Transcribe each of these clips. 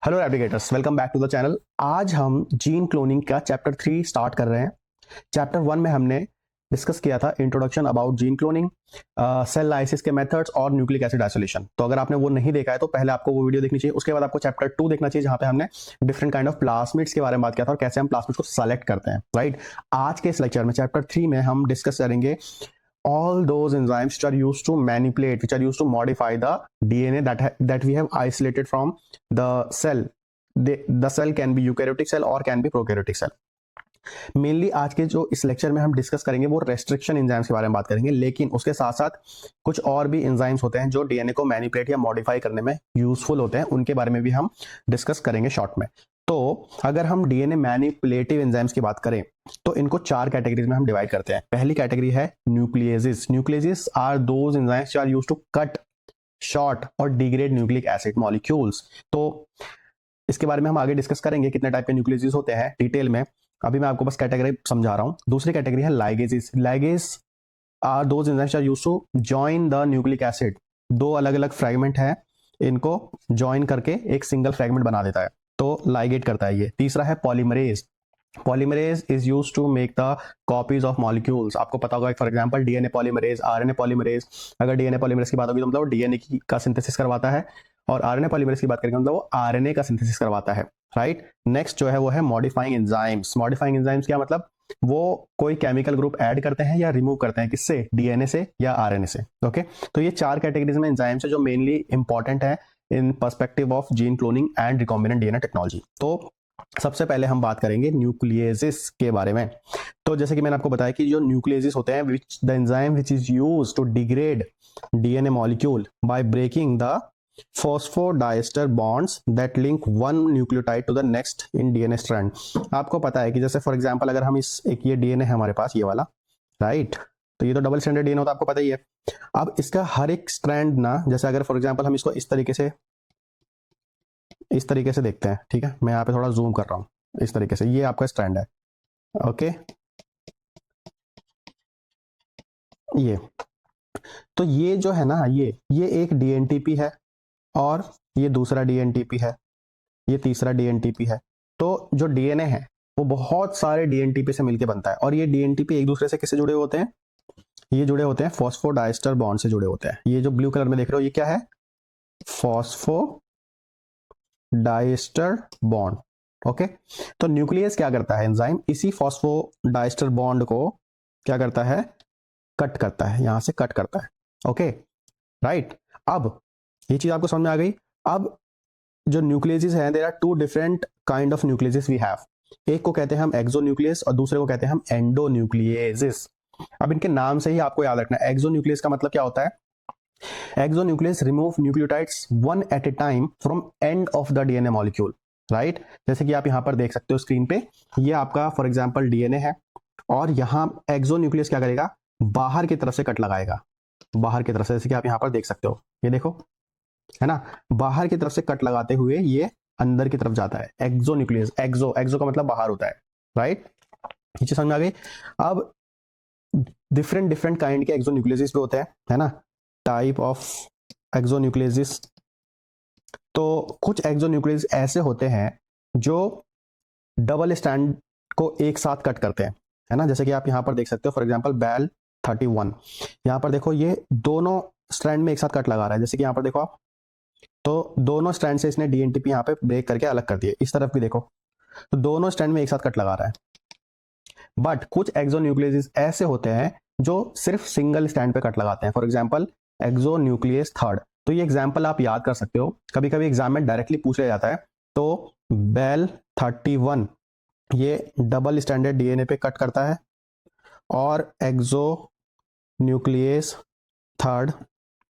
Hello applicators, welcome back to the channel. आज हम gene cloning का चैप्टर 3 स्टार्ट कर रहे हैं। चैप्टर 1 में हमने डिस्कस किया था introduction about gene cloning, cell lysis के मेथड्स और न्यूक्लिक एसिड आइसोलेशन। तो अगर आपने वो नहीं देखा है तो पहले आपको वो वीडियो देखनी चाहिए। उसके बाद आपको चैप्टर 2 देखना चाहिए, जहां पे हमने डिफरेंट काइंड ऑफ प्लाज्मिड्स के बारे में बात किया था और कैसे हम प्लाज्मिड्स को सेलेक्ट करते हैं, राइट। आज के इस लेक्चर में चैप्टर 3 में हम डिस्कस करेंगे all those enzymes which are used to manipulate, which are used to modify the DNA that we have isolated from the cell. The cell can be eukaryotic cell or can be prokaryotic cell. Mainly आज के जो इस lecture में हम discuss करेंगे वो restriction enzymes के बारे में बात करेंगे, लेकिन उसके साथ साथ कुछ और भी एंजाइम्स होते हैं जो डीएनए को मैनिपुलेट या मॉडिफाई करने में यूजफुल होते हैं, उनके बारे में भी हम डिस्कस करेंगे शॉर्ट में। तो अगर हम डीएनए मैनिपुलेटिव एंजाइम्स की बात करें तो इनको 4 कैटेगरीज में हम डिवाइड करते हैं। पहली कैटेगरी है nucleases. Nucleases are those enzymes are used to cut, short और डिग्रेड न्यूक्लिक एसिड मॉलिक्यूल्स। तो इसके बारे में हम आगे डिस्कस करेंगे कितने टाइप के न्यूक्लियेजेस होते हैं डिटेल में। अभी मैं आपको बस कैटेगरी समझा रहा हूं। दूसरी कैटेगरी है ligases. Ligase are those enzymes are used to join the nucleic acid. दो अलग अलग फ्रेगमेंट है, इनको जॉइन करके एक सिंगल फ्रेगमेंट बना देता है, तो लाइगेट करता है ये। तीसरा है polymerase. Polymerase is used to make the copies of molecules. आपको पता होगा for example DNA polymerase, RNA polymerase. अगर डीएनए पॉलीमरेज की बात होगी तो मतलब डीएनए का सिंथेसिस करवाता है, और आरएनए पॉलीमरेज की बात करेंगे मतलब वो आरएनए का सिंथेसिस करवाता है, राइट। नेक्स्ट जो है वो है मॉडिफाइंग एंजाइम्स। मॉडिफाइंग एंजाइम्स क्या मतलब, वो कोई केमिकल ग्रुप ऐड करते हैं या रिमूव करते हैं, किससे, डीएनए से या आरएनए से। ओके, तो ये 4 कैटेगरीज में एंजाइम्स है जो मेनली इंपॉर्टेंट है in perspective of gene cloning and recombinant DNA technology. तो सबसे पहले हम बात करेंगे न्यूक्लियेसिस के बारे में। तो जैसे कि मैंने आपको बताया कि जो न्यूक्लियेसिस होते हैं, which the enzyme which is used to degrade DNA molecule by breaking the phosphodiester bonds that link one nucleotide to the next in DNA strand. आपको पता है कि जैसे फॉर एग्जांपल अगर हम ये डीएनए है हमारे पास, ये वाला, राइट। तो ये तो डबल स्ट्रैंडेड डीएनए होता है, आपको पता ही है। अब इसका हर एक स्ट्रैंड ना, जैसे अगर फॉर एग्जांपल हम इसको इस तरीके से देखते हैं, ठीक है। मैं यहाँ पे थोड़ा जूम कर रहा हूँ, इस तरीके से ये आपका स्ट्रैंड है, ओके। ये तो ये जो है ना, ये एक डीएनटीपी है, और ये दूसरा डीएनटीपी है, ये तीसरा डीएनटीपी है। तो जो डीएनए है वो बहुत सारे डीएनटीपी से मिलकर बनता है, और ये डीएनटीपी एक दूसरे से किससे जुड़े होते हैं, ये जुड़े होते हैं फॉस्फोडाइस्टर बॉन्ड से जुड़े होते हैं। ये जो ब्लू कलर में देख रहे हो ये क्या है, फॉस्फोडाइस्टर बॉन्ड, ओके। तो न्यूक्लियस क्या करता है, एंजाइम इसी फॉस्फोडाइस्टर बॉन्ड को क्या करता है, कट करता है, यहां से कट करता है, ओके, राइट। अब ये चीज आपको समझ में आ गई। अब जो न्यूक्लियसेस हैं, there are 2 different kind of nucleases we have. एक को कहते हैं हम एक्सोन्यूक्लियस और दूसरे को कहते हैं हम एंडोन्यूक्लियसेस। अब इनके नाम से ही आपको याद रखना है, एक्सोन्यूक्लियस का मतलब क्या होता है। Exonuclease remove nucleotides one at a time from end of the DNA molecule, right. जैसे कि आप यहां पर देख सकते हो स्क्रीन पे, ये आपका फॉर एग्जांपल डीएनए है, और यहां एक्सोन्यूक्लियस क्या करेगा, बाहर की तरफ से कट लगाएगा, बाहर की तरफ से, जैसे कि आप यहां पर देख सकते हो, ये देखो, है ना। बाहर की तरफ से कट लगाते हुए ये अंदर की तरफ जाता है, एक्सोन्यूक्लियस। एक्सो का मतलब बाहर होता है, राइट। ये चीज समझ में आ गई। अब डिफरेंट काइंड के एक्सोन्यूक्लियस भी होते हैं, है ना, टाइप ऑफ एक्सोन्यूक्लियस। तो कुछ एक्सोन्यूक्लियस ऐसे होते हैं जो डबल स्टैंड को एक साथ कट करते हैं, है ना। जैसे कि आप यहां पर देख सकते हो फॉर एग्जांपल बेल 31, यहां पर देखो ये दोनों स्ट्रैंड में एक साथ कट लगा रहा है। जैसे कि यहां पर देखो आप, तो दोनों स्ट्रैंड से इसने डीएनटीपी यहाँ पे ब्रेक करके अलग कर दिए। इस तरफ भी देखो, तो दोनों स्ट्रैंड में एक साथ कट लगा रहा है। बट कुछ एक्सोन्यूक्लियस ऐसे होते हैं जो सिर्फ सिंगल स्टैंड पे कट लगाते हैं, फॉर एग्जांपल एक्सोन्यूक्लियस थर्ड। तो ये एग्जांपल आप याद कर सकते हो, कभी कभी एग्जाम में डायरेक्टली पूछ लिया जाता है। तो बेल 31 ये डबल स्टैंडर्ड डीएनए पे कट करता है, और एक्सोन्यूक्लियस थर्ड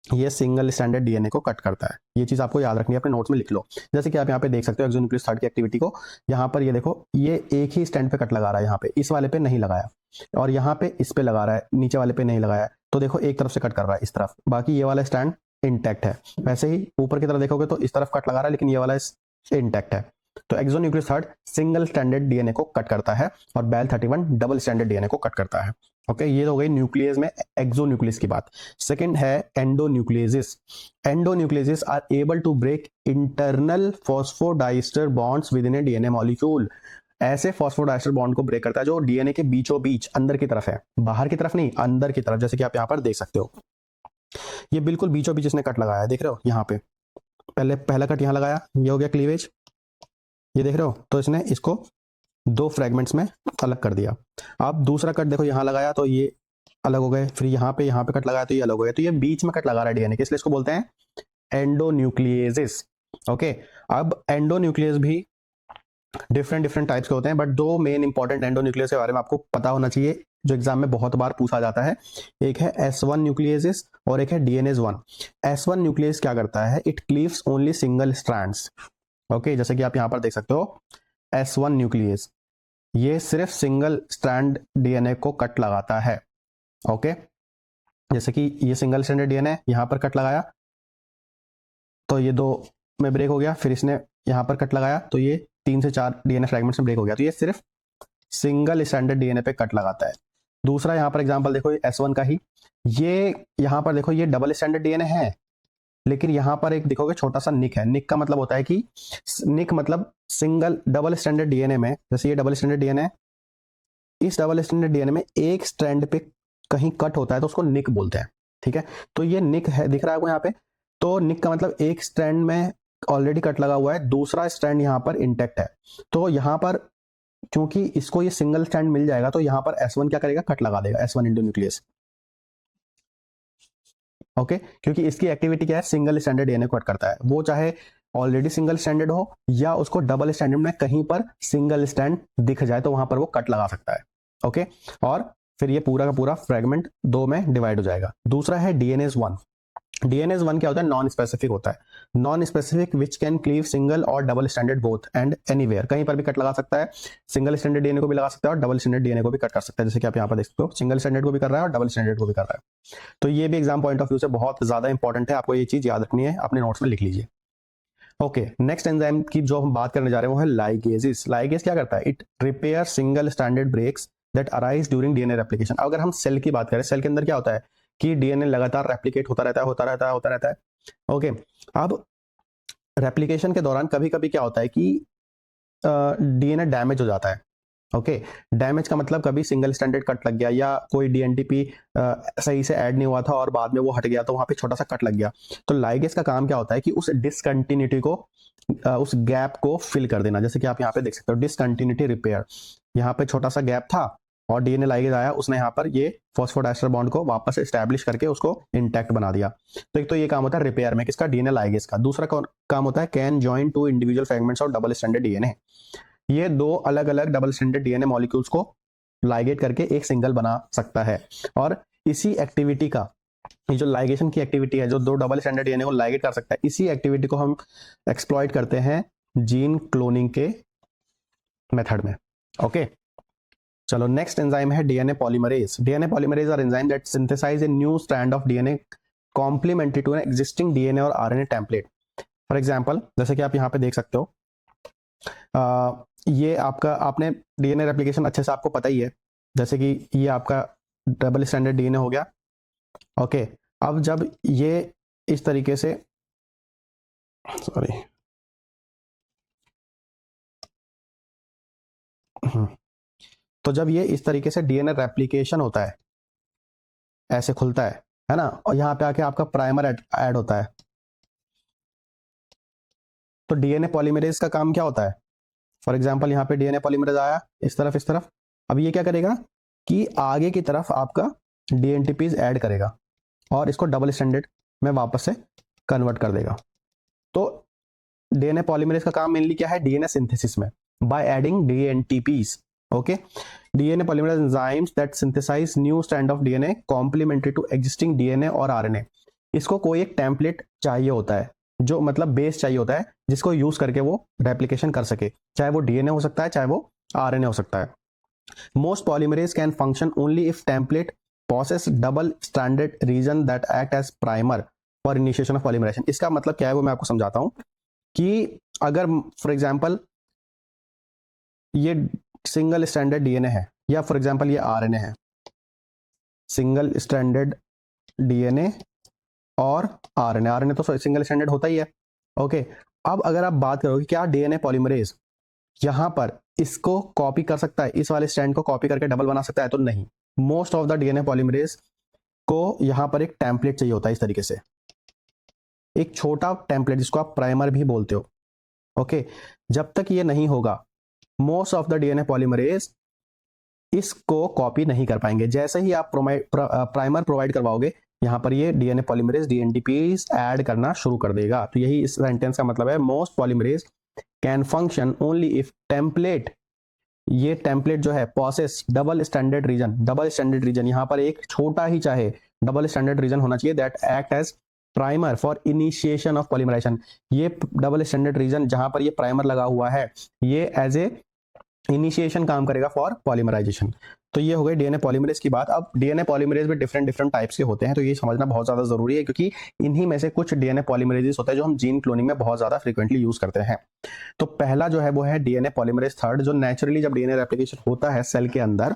ये सिंगल स्टैंडर्ड डीएनए को कट करता है। ये चीज आपको याद रखनी है, अपने नोट्स में लिख लो। जैसे कि आप यहाँ पे देख सकते हो एक्सोन्यूक्लियस थर्ड की एक्टिविटी को, यहाँ पर ये देखो, ये एक ही स्टैंड पे कट लगा रहा है, यहाँ पे इस वाले पे नहीं लगाया, और यहाँ पे इस पे लगा रहा है, नीचे वाले पे नहीं लगाया। तो देखो एक तरफ से कट कर रहा है इस तरफ, बाकी ये वाला स्टैंड इंटैक्ट है। वैसे ही ऊपर की तरफ देखोगे तो इस तरफ कट लगा रहा है, लेकिन ये वाला इंटैक्ट है। तो exonuclease third single standard DNA को कट करता है, और बेल 31 डबल स्टैंडर्ड डीएनए को कट करता है। ओके, ये हो गई न्यूक्लियस में एक्सोन्यूक्लियस की बात। सेकंड है endonucleases. Endonucleases are able to break internal phosphodiester bonds within a DNA molecule. ऐसे फॉस्फोडाइस्टर बॉन्ड को ब्रेक करता है जो डीएनए के बीचों बीच अंदर की तरफ है, बाहर की तरफ नहीं, अंदर की तरफ, जैसे कि आप यहाँ पर देख सकते हो। ये बिल्कुल बीचों बीच इसने कट लगाया है, देख रहे हो यहाँ पे, पहला कट यहाँ लगाया, ये हो गया क्लीवेज, ये देख रहे हो। तो इसने इसको दो फ्रेगमेंट्स में अलग कर दिया। अब दूसरा कट देखो यहाँ लगाया तो ये अलग हो गए, फिर यहाँ पे कट लगाया तो ये अलग हो गया। तो ये बीच में कट लगा रहा है डीएनए के, इसलिए इसको बोलते हैं एंडोन्यूक्लियसिस। ओके, अब एंडोन्यूक्लियस भी डिफरेंट डिफरेंट टाइप्स के होते हैं, बट दो मेन इंपॉर्टेंट एंडोन्यूक्लियस के बारे में आपको पता होना चाहिए, जो एग्जाम में बहुत बार पूछा जाता है। एक है S1 न्यूक्लियसिस और एक है DNase1। S1 न्यूक्लियस क्या करता है, it cleaves only single strands. Okay, जैसे कि आप यहाँ पर देख सकते हो S1 न्यूक्लियस, ये सिर्फ सिंगल स्ट्रैंड डीएनए को कट लगाता है। ओके, जैसे कि ये सिंगल स्ट्रैंडेड डीएनए यहाँ पर कट लगाया तो ये दो में ब्रेक हो गया, फिर इसने यहाँ पर कट लगाया तो ये 3 से 4 डीएनए फ्रेगमेंट्स में ब्रेक हो गया। तो ये सिर्फ सिंगल स्ट्रैंडेड डीएनए पे कट लगाता है। दूसरा यहाँ पर एग्जांपल देखो S1 का ही, ये यहाँ पर देखो ये डबल स्ट्रैंडेड डीएनए है, लेकिन यहाँ पर एक देखोगे छोटा सा निक है। निक का मतलब होता है कि निक मतलब सिंगल डबल स्ट्रैंडेड डीएनए में, जैसे ये डबल स्ट्रैंडेड डीएनए, इस डबल स्ट्रैंडेड डीएनए में एक स्ट्रैंड पे कहीं कट होता है तो उसको निक बोलते हैं। ठीक है, तो ये निक है, दिख रहा है आपको यहाँ पे। तो निक का मतलब एक स्ट्रैंड में ऑलरेडी कट लगा हुआ है, दूसरा स्ट्रैंड यहाँ पर इंटेक्ट है। तो यहाँ पर क्योंकि इसको ये सिंगल स्ट्रैंड मिल जाएगा तो यहाँ पर S1 क्या करेगा, कट लगा देगा, S1 एंडोन्यूक्लियस। ओके, क्योंकि इसकी एक्टिविटी क्या है, सिंगल स्ट्रैंडेड डीएनए को कट करता है, वो चाहे ऑलरेडी सिंगल स्ट्रैंडेड हो या उसको डबल स्ट्रैंडेड में कहीं पर सिंगल स्ट्रैंड दिख जाए तो वहां पर वो कट लगा सकता है। ओके, और फिर ये पूरा का पूरा फ्रेगमेंट दो में डिवाइड हो जाएगा। दूसरा है DNase1। DNase1 क्या होता है, नॉन स्पेसिफिक होता है। Non specific which can cleave single और double standard both and anywhere, कहीं पर भी कट लगा सकता है। सिंगल स्टैंडर्ड डीएनए को भी लगा सकता है और डबल स्टैंडर्ड डीएनए को भी कट कर सकता है, जैसे कि आप यहाँ पर देख सकते हो, सिंगल स्टैंडर्ड को भी कर रहा है और डबल स्टैंडर्ड को भी कर रहा है। तो ये भी एग्जाम पॉइंट ऑफ व्यू से बहुत ज्यादा इंपॉर्टेंट है, आपको ये चीज याद रखनी है, अपने नोट्स में लिख लीजिए। ओके, नेक्स्ट एंजाइम की जो हम बात करने जा रहे हैं वो है लाइगेजेस। लाइगेज क्या करता है, it repair single standard breaks that arise during DNA replication. अगर हम सेल की बात करें, सेल के अंदर क्या होता है कि डीएनए लगातार रेप्लिकेट होता रहता है। ओके, अब रेप्लिकेशन के दौरान कभी कभी क्या होता है कि डीएनए डैमेज हो जाता है। ओके, डैमेज का मतलब कभी सिंगल स्टैंडर्ड कट लग गया या कोई डीएनटीपी सही से ऐड नहीं हुआ था और बाद में वो हट गया तो वहां पे छोटा सा कट लग गया। तो लाइगेज का काम क्या होता है कि उस डिसकंटिन्यूटी को, उस गैप को फिल कर देना। जैसे कि आप यहाँ पे देख सकते हो डिसकंटिन्यूटी रिपेयर, यहाँ पे छोटा सा गैप था और डीएनए लाइगेज आया, उसने यहाँ पर ये फॉस्फोडाइस्टर बॉन्ड को वापस एस्टैब्लिश करके उसको इंटैक्ट बना दिया। तो एक तो ये काम होता है रिपेयर में, किसका, डीएनए लाइगेज का। दूसरा काम होता है can join two individual fragments of double standard DNA. ये दो अलग अलग डबल स्टैंडर्ड डीएनए मॉलिक्यूल्स को लाइगेट करके एक सिंगल बना सकता है। और इसी एक्टिविटी का, ये जो लाइगेशन की एक्टिविटी है, जो दो डबल स्टैंडर्ड डीएनए को लाइगेट कर सकता है, इसी एक्टिविटी को हम एक्सप्लॉइट करते हैं जीन क्लोनिंग के मेथड में। ओके, चलो नेक्स्ट एंजाइम है DNA polymerase. DNA polymerase are enzyme that synthesize a new strand of DNA complementary to an existing DNA और आरएनए टेम्पलेट। फॉर एग्जांपल, जैसे कि आप यहाँ पे देख सकते हो, ये आपका, आपने डीएनए रेप्लिकेशन अच्छे से आपको पता ही है, जैसे कि ये आपका डबल स्टैंडर्ड डीएनए हो गया। ओके, अब जब ये इस तरीके से, सॉरी, तो जब ये इस तरीके से डीएनए रेप्लिकेशन होता है, ऐसे खुलता है ना, और यहाँ पे आके आपका प्राइमर ऐड होता है, तो डीएनए पॉलीमरेज का काम क्या होता है। फॉर एग्जाम्पल यहाँ पे डीएनए पॉलीमरेज आया इस तरफ, अब ये क्या करेगा कि आगे की तरफ आपका डीएनटीपीज ऐड करेगा और इसको डबल स्टैंडर्ड में वापस से कन्वर्ट कर देगा। तो डीएनए पॉलीमरेज का काम मेनली क्या है, डीएनए सिंथेसिस में, by adding dNTPs. Okay, DNA polymerase enzymes that synthesize new strand of DNA complementary to existing DNA और आरएनए। इसको कोई एक टेम्पलेट चाहिए होता है, जो मतलब बेस चाहिए होता है, जिसको यूज करके वो रेप्लिकेशन कर सके, चाहे वो डीएनए हो सकता है, चाहे वो आरएनए हो सकता है। Most polymerase can function only if template possess double stranded region that act as primer for initiation of polymerization। इसका मतलब क्या है वो मैं आपको समझाता हूं कि अगर फॉर एग्जांपल ये सिंगल स्टैंडर्ड डीएनए है या फॉर एग्जांपल ये आरएनए है, सिंगल स्ट्रैंडेड डीएनए और आरएनए। आरएनए तो सिंगल स्ट्रैंडेड होता ही है। ओके, अब अगर आप बात करोगे क्या डीएनए पॉलीमरेज यहां पर इसको कॉपी कर सकता है, इस वाले स्ट्रैंड को कॉपी करके डबल बना सकता है? तो नहीं। Most of the DNA polymerase को यहां पर एक टेम्पलेट चाहिए होता है, इस तरीके से एक छोटा टेम्पलेट जिसको आप प्राइमर भी बोलते हो। ओके, जब तक ये नहीं होगा most of the DNA polymerase इसको कॉपी नहीं कर पाएंगे। जैसे ही आप प्राइमर प्रोवाइड करवाओगे यहां पर ये डीएनए पॉलीमरेज डीएनटीपीज ऐड करना शुरू कर देगा। तो यही इस सेंटेंस का मतलब है, most polymerase can function only if template, ये टेम्पलेट जो है possess double standard region. Double standard region यहां पर एक छोटा ही चाहे डबल स्टैंडर्ड रीजन होना चाहिए that act as primer for initiation of polymerization. ये डबल स्टैंडर्ड रीजन जहां पर ये प्राइमर लगा हुआ है ये एज ए इनिशिएशन काम करेगा फॉर पॉलीमराइजेशन। तो ये हो गई डीएनए पॉलीमरेज की बात। अब डीएनए पॉलीमरेज भी डिफरेंट टाइप्स के होते हैं, तो ये समझना बहुत ज्यादा जरूरी है क्योंकि इन्हीं में से कुछ डीएनए पॉलीमरेजेस होते हैं जो हम जीन क्लोनिंग में बहुत ज्यादा फ्रीक्वेंटली यूज करते हैं। तो पहला जो है वो है डीएनए पॉलीमरेज थर्ड, जो नेचुरली जब डीएनए रेप्लिकेशन होता है सेल के अंदर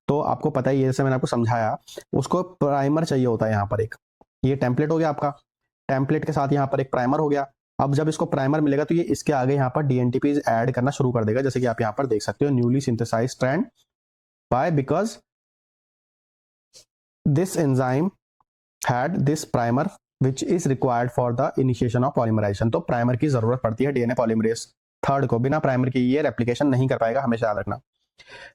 तो आपको पता ही है, जैसे मैंने आपको समझाया, उसको प्राइमर चाहिए होता है। यहाँ पर एक ये टेम्पलेट हो गया आपका, टेम्पलेट के साथ यहाँ पर एक प्राइमर हो गया। अब जब इसको प्राइमर मिलेगा तो ये इसके आगे यहाँ पर डीएनटीपीज ऐड करना शुरू कर देगा, जैसे कि आप यहाँ पर देख सकते हो, newly synthesized strand by because this enzyme had this primer which is required for the initiation of polymerization. तो प्राइमर की जरूरत पड़ती है डीएनए पॉलीमरेज थर्ड को, बिना प्राइमर के ये रेप्लिकेशन नहीं कर पाएगा, हमेशा याद रखना।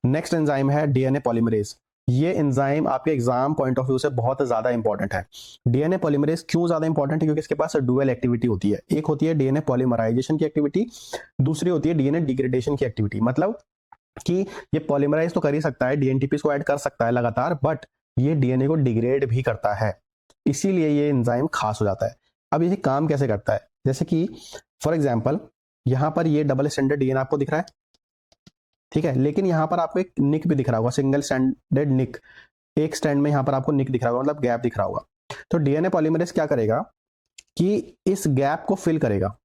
नेक्स्ट एंजाइम है डीएनए पॉलीमरेज। ये एंजाइम आपके एग्जाम पॉइंट ऑफ व्यू से बहुत ज्यादा इंपॉर्टेंट है। डीएनए पॉलीमरेज क्यों ज्यादा इंपॉर्टेंट है? क्योंकि इसके पास डुअल एक्टिविटी होती है। एक होती है डीएनए पॉलीमराइजेशन की एक्टिविटी, दूसरी होती है डीएनए डिग्रेडेशन की एक्टिविटी। मतलब कि ये पॉलीमराइज तो कर ही सकता है, डीएनटीपीज को ऐड कर सकता है लगातार, बट ये डीएनए को डिग्रेड भी करता है, इसीलिए ये एंजाइम खास हो जाता है। अब ये काम कैसे करता है? जैसे कि फॉर एग्जांपल यहां पर ये डबल स्टैंडर्ड डीएनए आपको दिख रहा है, ठीक है, लेकिन यहां पर आपको एक निक भी दिख रहा होगा, सिंगल स्टैंडर्ड निक, एक स्टैंड में यहां पर आपको निक दिख रहा होगा, मतलब गैप दिख रहा होगा। तो डीएनए पॉलीमरेज क्या करेगा कि इस गैप को फिल करेगा,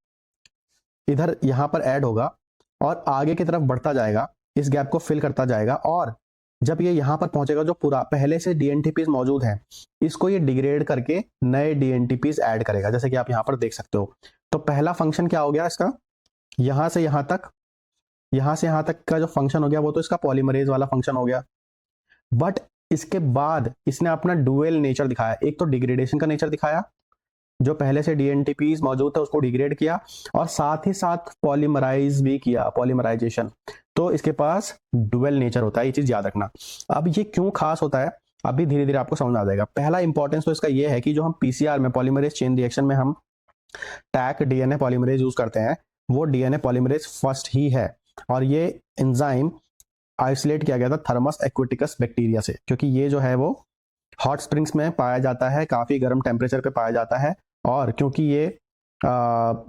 इधर यहां पर ऐड होगा और आगे की तरफ बढ़ता जाएगा, इस गैप को फिल करता जाएगा, और जब ये यहां पर पहुंचेगा जो पूरा पहले से डीएनटीपीज मौजूद है इसको ये डिग्रेड करके नए डीएनटीपीज ऐड करेगा, जैसे कि आप यहां पर देख सकते हो। तो पहला फंक्शन क्या हो गया इसका, यहां से यहां तक, यहां से यहां तक का जो फंक्शन हो गया वो तो इसका पॉलीमरेज वाला फंक्शन हो गया। बट इसके बाद इसने अपना डुअल नेचर दिखाया, एक तो डिग्रेडेशन का नेचर दिखाया, जो पहले से डीएनटीपीज मौजूद था उसको डिग्रेड किया, और साथ ही साथ पॉलीमराइज भी किया, पॉलीमराइजेशन। तो इसके पास डुअल नेचर होता है, ये चीज याद रखना। अब ये क्यों खास होता है अभी धीरे धीरे आपको समझ आ जाएगा। पहला इंपॉर्टेंस तो इसका ये है कि जो हम पीसीआर में पॉलीमरेज चेन रिएक्शन में हम टैक डीएनए पॉलीमरेज यूज करते हैं वो डीएनए पॉलीमरेज फर्स्ट ही है, और ये एंजाइम आइसोलेट किया गया था थर्मस एक्वेटिकस बैक्टीरिया से, क्योंकि ये जो है वो हॉट स्प्रिंग्स में पाया जाता है, काफी गर्म टेम्परेचर पे पाया जाता है, और क्योंकि ये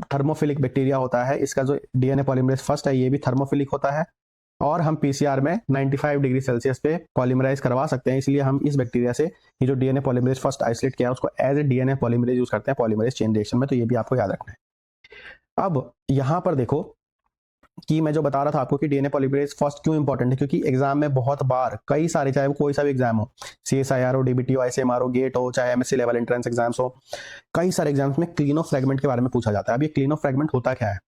थर्मोफिलिक बैक्टीरिया होता है, इसका जो डीएनए पॉलीमरेज फर्स्ट है ये भी थर्मोफिलिक होता है, और हम पीसीआर में 95 डिग्री सेल्सियस पे पॉलीमराइज करवा सकते हैं, इसलिए हम इस बैक्टीरिया से ये जो डीएनए पॉलीमरेज फर्स्ट आइसोलेट किया है उसको as a DNA polymerase use करते हैं पॉलीमरेज चेन रिएक्शन में। तो ये भी आपको याद रखना है। अब यहां पर देखो कि मैं जो बता रहा था आपको कि डीएनए पॉलीमरेज फर्स्ट क्यों इंपॉर्टेंट है, क्योंकि एग्जाम में बहुत बार कई सारे, चाहे वो कोई सा भी एग्जाम हो, सीएसआईआर हो, डीबीटी हो, आईसीएमआर हो, गेट हो, चाहे एमएससी लेवल एंट्रेंस एग्जाम्स हो, कई सारे एग्जाम्स में क्लीन ऑफ फ्रेगमेंट के बारे में पूछा जाता है। अब ये क्लीन ऑफ फ्रेगमेंट होता क्या है?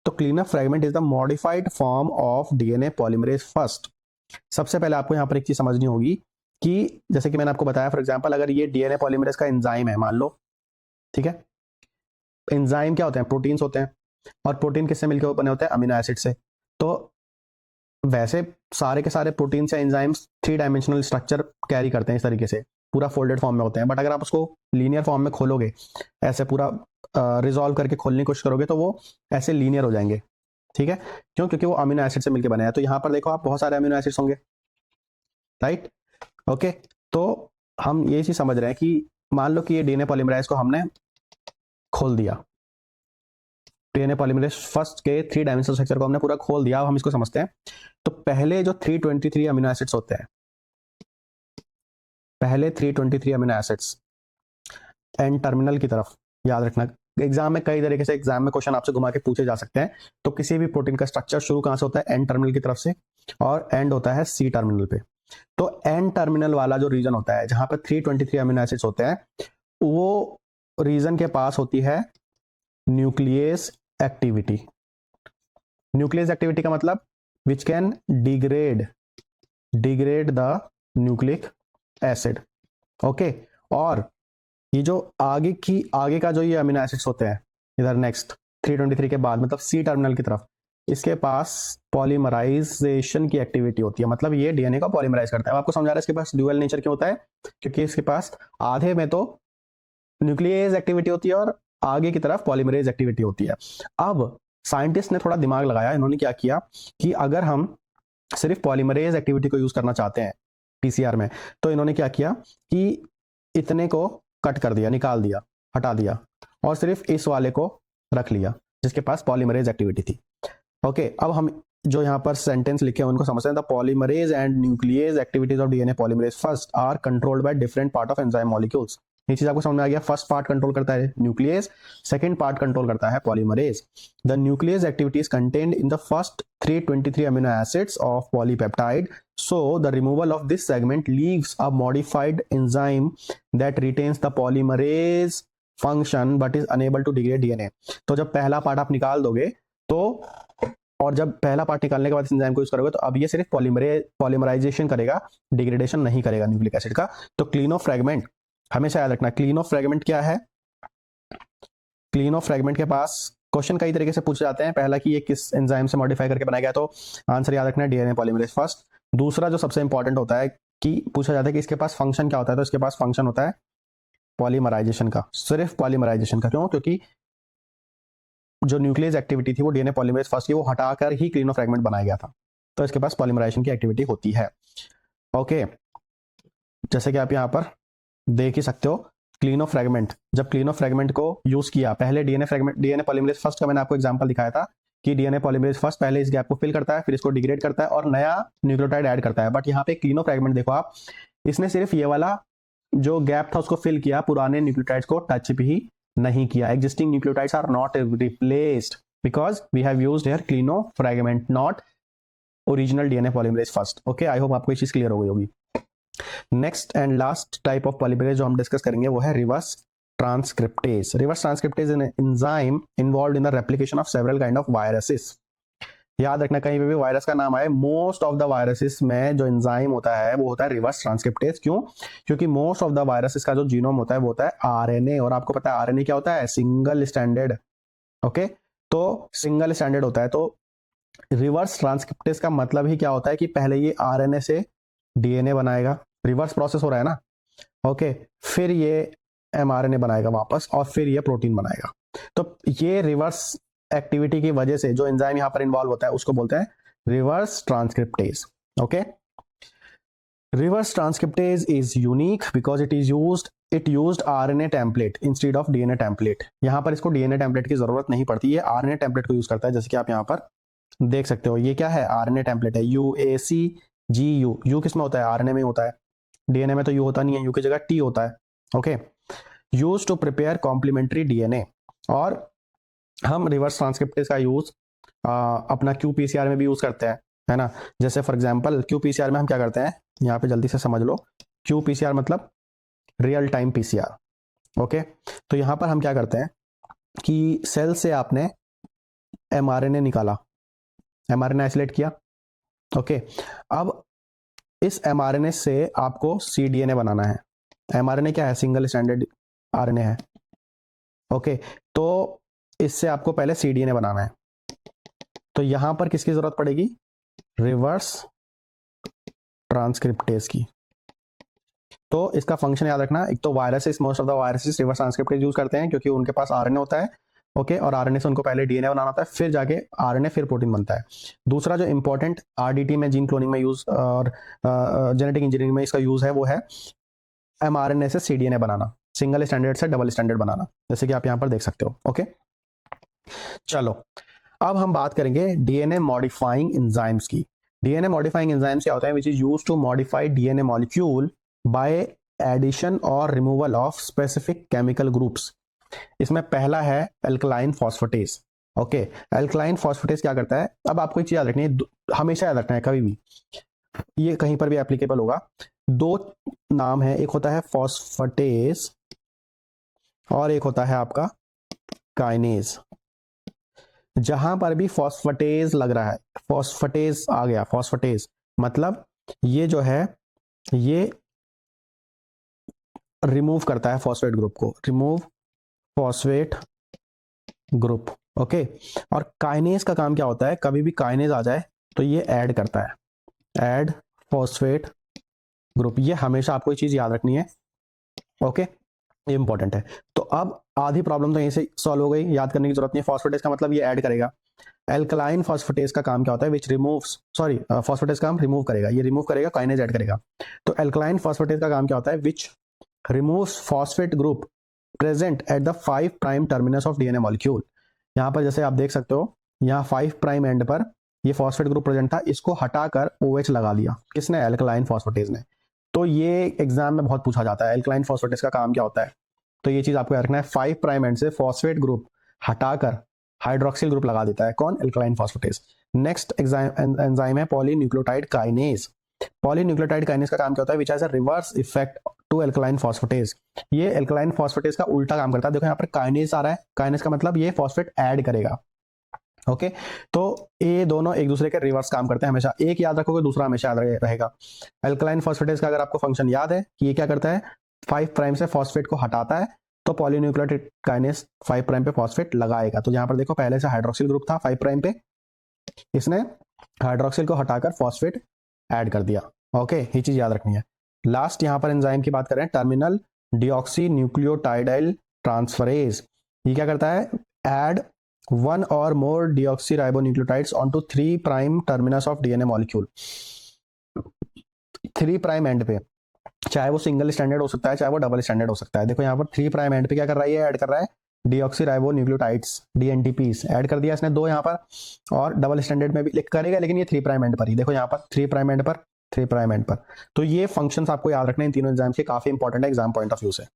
तो clean of fragment is the modified form of DNA polymerase first. सबसे पहले आपको यहाँ पर एक चीज समझनी होगी कि जैसे कि मैंने आपको बताया, फॉर एग्जाम्पल अगर ये डीएनए पॉलीमरेज का एंजाइम है मान लो, ठीक है, एंजाइम क्या होते हैं? प्रोटीन्स होते हैं, और प्रोटीन किससे मिलकर बने होते हैं? अमीनो एसिड से। तो वैसे सारे के सारे प्रोटीन्स या एंजाइम्स 3 डायमेंशनल स्ट्रक्चर कैरी करते हैं, इस तरीके से पूरा फोल्डेड फॉर्म में होते हैं, बट अगर आप उसको लीनियर फॉर्म में खोलोगे, ऐसे पूरा रिजॉल्व करके खोलने की कोशिश करोगे तो वो ऐसे लीनियर हो जाएंगे, ठीक है, क्यों? क्योंकि वो अमीनो एसिड से मिलकर बने हैं। तो यहाँ पर देखो आप, बहुत सारे अमीनो एसिड्स होंगे, राइट, ओके। तो हम ये चीज समझ रहे हैं कि मान लो कि ये डीएनए पॉलीमरेज को हमने खोल दिया, डीएनए पॉलीमरेज फर्स्ट के 3 डायमेंशनल स्ट्रक्चर को हमने पूरा खोल दिया। अब हम इसको समझते हैं। तो पहले जो 323 अमीनो एसिड्स होते हैं, पहले 323 अमीनो एसिड्स एन टर्मिनल की तरफ, याद रखना एग्जाम में कई तरीके से एग्जाम में क्वेश्चन आपसे घुमा के पूछे जा सकते हैं। तो किसी भी प्रोटीन का स्ट्रक्चर शुरू कहां से होता है? एन टर्मिनल की तरफ से, और एंड होता है सी टर्मिनल पे। तो एन टर्मिनल वाला जो रीजन होता है जहां पर 323 अमीनो एसिड्स होते हैं, वो रीजन के पास होती है न्यूक्लियस एक्टिविटी। न्यूक्लियस एक्टिविटी का मतलब which can degrade the nucleic acid. Okay, और ये जो आगे का जो ये अमीनो एसिड्स होते हैं इधर नेक्स्ट 323 के बाद, मतलब सी टर्मिनल की तरफ, इसके पास पॉलीमराइजेशन की एक्टिविटी होती है, मतलब ये डीएनए को पॉलीमराइज करता है। आपको समझा रहा है इसके पास ड्यूअल नेचर क्यों होता है, क्योंकि इसके पास आधे में तो न्यूक्लियस एक्टिविटी होती है और आगे की तरफ पॉलीमरेज एक्टिविटी होती है। अब साइंटिस्ट ने थोड़ा दिमाग लगाया, इन्होंने क्या किया कि अगर हम सिर्फ पॉलीमरेज एक्टिविटी को यूज करना चाहते हैं पीसीआर में, तो इन्होंने क्या किया कि इतने को कट कर दिया, निकाल दिया, हटा दिया, और सिर्फ इस वाले को रख लिया जिसके पास पॉलीमरेज एक्टिविटी थी। ओके, अब हम जो यहाँ पर सेंटेंस लिखे हैं उनको समझते हैं। The polymerase and nuclease activities of DNA polymerase first are controlled by different part of enzyme molecules. ये चीज आपको समझ में आ गया। फर्स्ट पार्ट कंट्रोल करता है न्यूक्लियस, सेकंड पार्ट कंट्रोल करता है polymerase. The nuclease activity is contained in the first 323 amino acids of polypeptide, so the removal of this segment leaves a modified enzyme that retains the polymerase function but is unable to degrade DNA. तो जब पहला part आप निकाल दोगे तो, और जब पहला पार्ट निकालने के बाद इस एंजाइम को यूज करोगे तो अब ये सिर्फ पॉलीमराइजेशन करेगा, डिग्रेडेशन नहीं करेगा न्यूक्लिक एसिड का। तो क्लीनो फ्रेगमेंट हमेशा याद रखना। क्लीनो फ्रेगमेंट क्या है? क्लीनो फ्रेगमेंट के पास क्वेश्चन कई तरीके से पूछे जाते हैं। पहला कि ये किस एंजाइम से मॉडिफाई करके बनाया गया, तो आंसर याद रखना है डीएनए पॉलीमरेज फर्स्ट। दूसरा जो सबसे इंपॉर्टेंट होता है कि पूछा जाता है कि इसके पास फंक्शन क्या होता है, तो इसके पास फंक्शन होता है पॉलीमराइजेशन का, सिर्फ पॉलीमराइजेशन का। क्यों? क्योंकि जो न्यूक्लियस एक्टिविटी थी वो डीएनए पॉलीमरेज फर्स्ट की, वो हटाकर ही क्लीनो फ्रेगमेंट बनाया गया था, तो इसके पास पॉलीमराइजेशन की एक्टिविटी होती है। ओके, जैसे कि आप यहाँ पर देख ही सकते हो, क्लीनो फ्रेगमेंट, जब क्लीनो फ्रेगमेंट को यूज किया, पहले डीएनए पॉलीमरेज फर्स्ट का मैंने आपको एग्जांपल दिखाया था कि डीएनए पॉलीमरेज फर्स्ट पहले इस गैप को फिल करता है, फिर इसको डिग्रेड करता है और नया न्यूक्लियोटाइड ऐड करता है। बट यहाँ पे क्लीनो फ्रेगमेंट देखो आप, इसने सिर्फ ये वाला जो गैप था उसको फिल किया, पुराने न्यूक्लियोटाइड्स को टच भी नहीं किया। Existing nucleotides are not replaced because we have used here Klenow fragment, not original DNA polymerase first. Okay, I hope आपको ये चीज क्लियर हो गई होगी। Next and last type of polymerase जो हम डिस्कस करेंगे वो है reverse transcriptase. Reverse transcriptase is an enzyme involved in the replication of several kind of viruses. याद रखना, कहीं पे भी वायरस का नाम आए, मोस्ट ऑफ द वायरसेस में जो एंजाइम होता है वो होता है रिवर्स ट्रांसक्रिप्टेज। क्यों? क्योंकि मोस्ट ऑफ द वायरसेस का जो जीनोम होता है वो होता है आरएनए, और आपको पता है आरएनए क्या होता है? Single standard. ओके, तो सिंगल स्टैंडर्ड होता है। तो रिवर्स ट्रांसक्रिप्टेज का मतलब ही क्या होता है कि पहले ये आरएनए से डीएनए बनाएगा, रिवर्स प्रोसेस हो रहा है ना। ओके, फिर ये एमआरएनए बनाएगा वापस, और फिर ये प्रोटीन बनाएगा। तो ये रिवर्स एक्टिविटी की वजह से जो एंजाइम यहां पर इन्वॉल्व होता है उसको बोलते हैं reverse transcriptase. Okay, reverse transcriptase is unique because it used RNA template instead of DNA template. यहां पर इसको डीएनए टेम्पलेट की जरूरत नहीं पड़ती, ये आरएनए टेम्पलेट को यूज करता है। जैसे कि आप यहां पर देख सकते हो, ये क्या है? आरएनए टेम्पलेट है, UACGU। यू किसमें होता है? आरएनए में होता है। डीएनए में तो यू होता नहीं है, यू की जगह टी होता है। Okay, use to prepare complementary DNA. और हम रिवर्स ट्रांसक्रिप्टेज का यूज अपना QPCR में भी यूज करते हैं, है ना। जैसे फॉर एग्जांपल QPCR में हम क्या करते हैं, यहाँ पे जल्दी से समझ लो। QPCR मतलब रियल टाइम PCR। ओके, तो यहाँ पर हम क्या करते हैं कि सेल से आपने mRNA निकाला, mRNA आइसोलेट किया। ओके, अब इस mRNA से आपको cDNA बनाना है। mRNA क्या है? सिंगल स्टैंडर्ड RNA है। ओके, तो इससे आपको पहले cDNA बनाना है। तो यहां पर किसकी जरूरत पड़ेगी? रिवर्स ट्रांसक्रिप्टेज की। तो इसका फंक्शन याद रखना, एक तो viruses, most of the viruses reverse transcriptase use करते हैं क्योंकि उनके पास आरएनए होता है। ओके, और आरएनए से उनको पहले डीएनए बनाना होता है, फिर जाके आरएनए फिर प्रोटीन बनता है। दूसरा जो इंपॉर्टेंट आरडीटी में, जीन क्लोनिंग में यूज और जेनेटिक इंजीनियरिंग में इसका यूज है वो है एमआरएनए से cDNA बनाना, सिंगल स्टैंडर्ड से डबल स्टैंडर्ड बनाना, जैसे कि आप यहाँ पर देख सकते हो। ओके, चलो अब हम बात करेंगे डीएनए मॉडिफाइंग एंजाइम्स की। डीएनए मॉडिफाइंग एंजाइम्स क्या होता है? Which is used to modify DNA molecule by addition और removal of specific chemical groups. इसमें पहला है alkaline phosphatase. Okay, alkaline phosphatase क्या करता है? अब आपको एक चीज याद रखनी है, हमेशा याद रखना है कभी भी, ये कहीं पर भी एप्लीकेबल होगा। दो नाम है, एक होता है फॉस्फेटेज और एक होता है आपका काइनेज। जहां पर भी फॉस्फेटेज लग रहा है, फॉस्फेटेज आ गया, फॉस्फेटेज मतलब ये जो है ये रिमूव करता है फॉस्फेट ग्रुप को, रिमूव फॉस्फेट ग्रुप। ओके, और काइनेज का काम क्या होता है, कभी भी काइनेज आ जाए तो ये ऐड करता है, ऐड फॉस्फेट ग्रुप। ये हमेशा आपको ये चीज याद रखनी है। ओके, ये इंपॉर्टेंट है। तो अब आधी प्रॉब्लम तो यहीं से सॉल्व हो गई, याद करने की जरूरत नहीं है। फॉस्फेटेज का मतलब ये ऐड करेगा। एल्कलाइन फॉस्फेटेज का काम क्या होता है, विच रिमूव्स, सॉरी फॉस्फेटेज का काम रिमूव करेगा, ये रिमूव करेगा, काइनेज ऐड करेगा। तो एल्कलाइन फॉस्फेटेज का काम क्या होता है, विच removes phosphate group present at the 5 prime terminus of DNA molecule. यहाँ पर जैसे आप देख सकते हो, यहाँ 5 प्राइम एंड पर ये फॉस्फेट ग्रुप प्रेजेंट था, इसको हटाकर OH लगा दिया, किसने, एल्कलाइन फॉस्फेटेज ने। तो ये एग्जाम में बहुत पूछा जाता है, एल्कलाइन फॉस्फेटेज का काम क्या होता है। तो ये चीज आपको याद रखना है, 5 प्राइम एंड से फॉस्फेट ग्रुप हटाकर हाइड्रोक्सिल ग्रुप लगा देता है, कौन, एल्कलाइन फॉस्फेटेज। नेक्स्ट एंजाइम है पॉलीन्यूक्लियोटाइड काइनेज। पॉलीन्यूक्लियोटाइड काइनेज का काम क्या होता है, which has a reverse effect to alkaline phosphatase. ये एल्कलाइन फॉस्फेटेज का उल्टा काम करता है। देखो यहाँ पर काइनेज आ रहा है, काइनेज का मतलब ये फॉस्फेट ऐड करेगा। ओके, तो ये दोनों एक दूसरे के रिवर्स काम करते हैं हमेशा, एक याद रखोगे दूसरा हमेशा याद रहेगा। एल्कलाइन फॉस्फेटेज का अगर आपको फंक्शन याद है कि ये क्या करता है, 5 प्राइम से फॉस्फेट को हटाता है, तो पॉलीन्यूक्लियोटाइड काइनेज 5 प्राइम पे फॉस्फेट लगाएगा। तो यहाँ पर देखो पहले से हाइड्रोक्सिल ग्रुप था 5 प्राइम पे, इसने हाइड्रोक्सिल को हटाकर फॉस्फेट ऐड कर दिया। ओके, ये चीज याद रखनी है। लास्ट यहाँ पर एंजाइम की बात करें, टर्मिनल डिऑक्सी न्यूक्लियोटाइडाइल ट्रांसफरेज। ये क्या करता है, add 1 or more deoxyribonucleotides onto 3 prime terminus of DNA molecule। 3 prime and पे, चाहे वो सिंगल स्टैंडर्ड हो सकता है, चाहे वो डबल स्टैंडर्ड हो सकता है। देखो यहाँ पर 3 प्राइम एंड पे क्या कर रहा है, ये ऐड कर रहा है डीऑक्सीराइबोन्यूक्लियोटाइड्स, DNTPs ऐड कर दिया इसने 2 यहाँ पर, और डबल स्टैंडर्ड में भी लिख करेगा, लेकिन ये 3 प्राइम एंड पर ही। देखो यहाँ पर 3 प्राइम एंड पर, 3 प्राइम एंड पर। तो ये फंक्शंस आपको याद रखना है, इन तीनों एग्जाम्स के, काफी इंपॉर्टेंट है एग्जाम पॉइंट ऑफ व्यू से,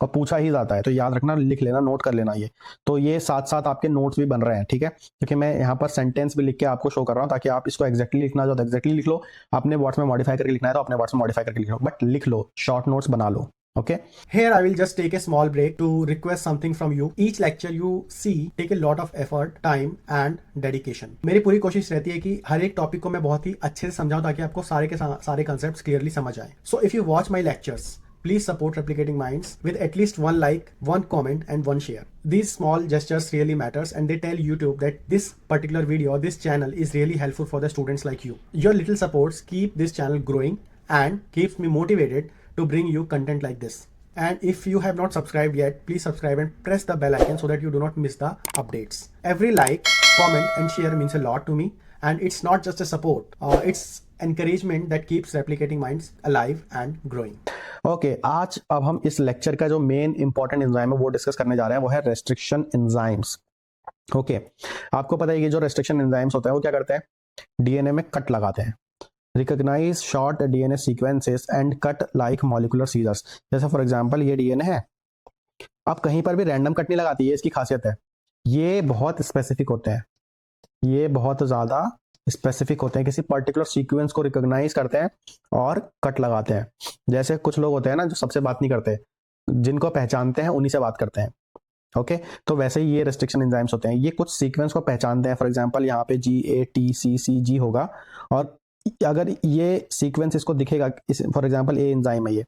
और पूछा ही जाता है, तो याद रखना, लिख लेना, नोट कर लेना ये। तो ये साथ साथ आपके नोट्स भी बन रहे हैं, ठीक है, क्योंकि मैं यहाँ पर सेंटेंस भी लिख के आपको शो कर रहा हूँ, ताकि आप इसको एक्जैक्टली लिखना जो एक्जैक्टली लिख लो, अपने वर्ड्स में मॉडिफाई करके लिखना है तो अपने वर्ड्स में मॉडिफाई करके लिख लो, बट लिख लो, शॉर्ट नोट्स बना लो। Okay. Here I will just take a small break to request something from you. Each lecture you see take a lot of effort, time and dedication. मेरी पूरी कोशिश रहती है कि हर एक टॉपिक को मैं बहुत ही अच्छे से समझाऊं, ताकि आपको सारे के सारे कंसेप्ट्स क्लियरली समझ आए। So if you watch my lectures, please support Replicating Minds with at least 1 like, 1 comment and 1 share. These small gestures really matters, and they tell YouTube that this particular video, this channel is really helpful for the students like you. Your little supports keep this channel growing and keeps me motivated to bring you content like this. And if you have not subscribed yet, please subscribe and press the bell icon so that you do not miss the updates. Every like, comment and share means a lot to me, and it's not just a support, it's encouragement that keeps Replicating Minds alive and growing. Okay, आज अब हम इस lecture का जो main important enzyme है वो discuss करने जा रहे हैं, वो है रेस्ट्रिक्शन एंजाइम्स। ओके, आपको पता है कि जो रेस्ट्रिक्शन एंजाइम्स होते हैं वो क्या करते हैं, डीएनए में कट लगाते हैं, recognise short DNA sequences and cut like molecular scissors. जैसे फॉर एग्जांपल ये डीएनए है, अब कहीं पर भी रैंडम कट नहीं लगाती है, इसकी खासियत है। ये बहुत स्पेसिफिक होते हैं, ये बहुत ज्यादा स्पेसिफिक होते हैं, किसी पर्टिकुलर सीक्वेंस को रिकॉग्नाइज करते हैं और कट लगाते हैं। जैसे कुछ लोग होते हैं ना जो सबसे बात नहीं करते, जिनको पहचानते हैं उन्हीं से बात करते हैं। ओके, तो वैसे ही ये रेस्ट्रिक्शन एंजाइम्स होते हैं, ये कुछ सीक्वेंस को पहचानते हैं। फॉर एग्जांपल यहाँ पे GATCCG होगा, और अगर ये सीक्वेंस इसको दिखेगा, फॉर एग्जांपल ए एंजाइम है ये,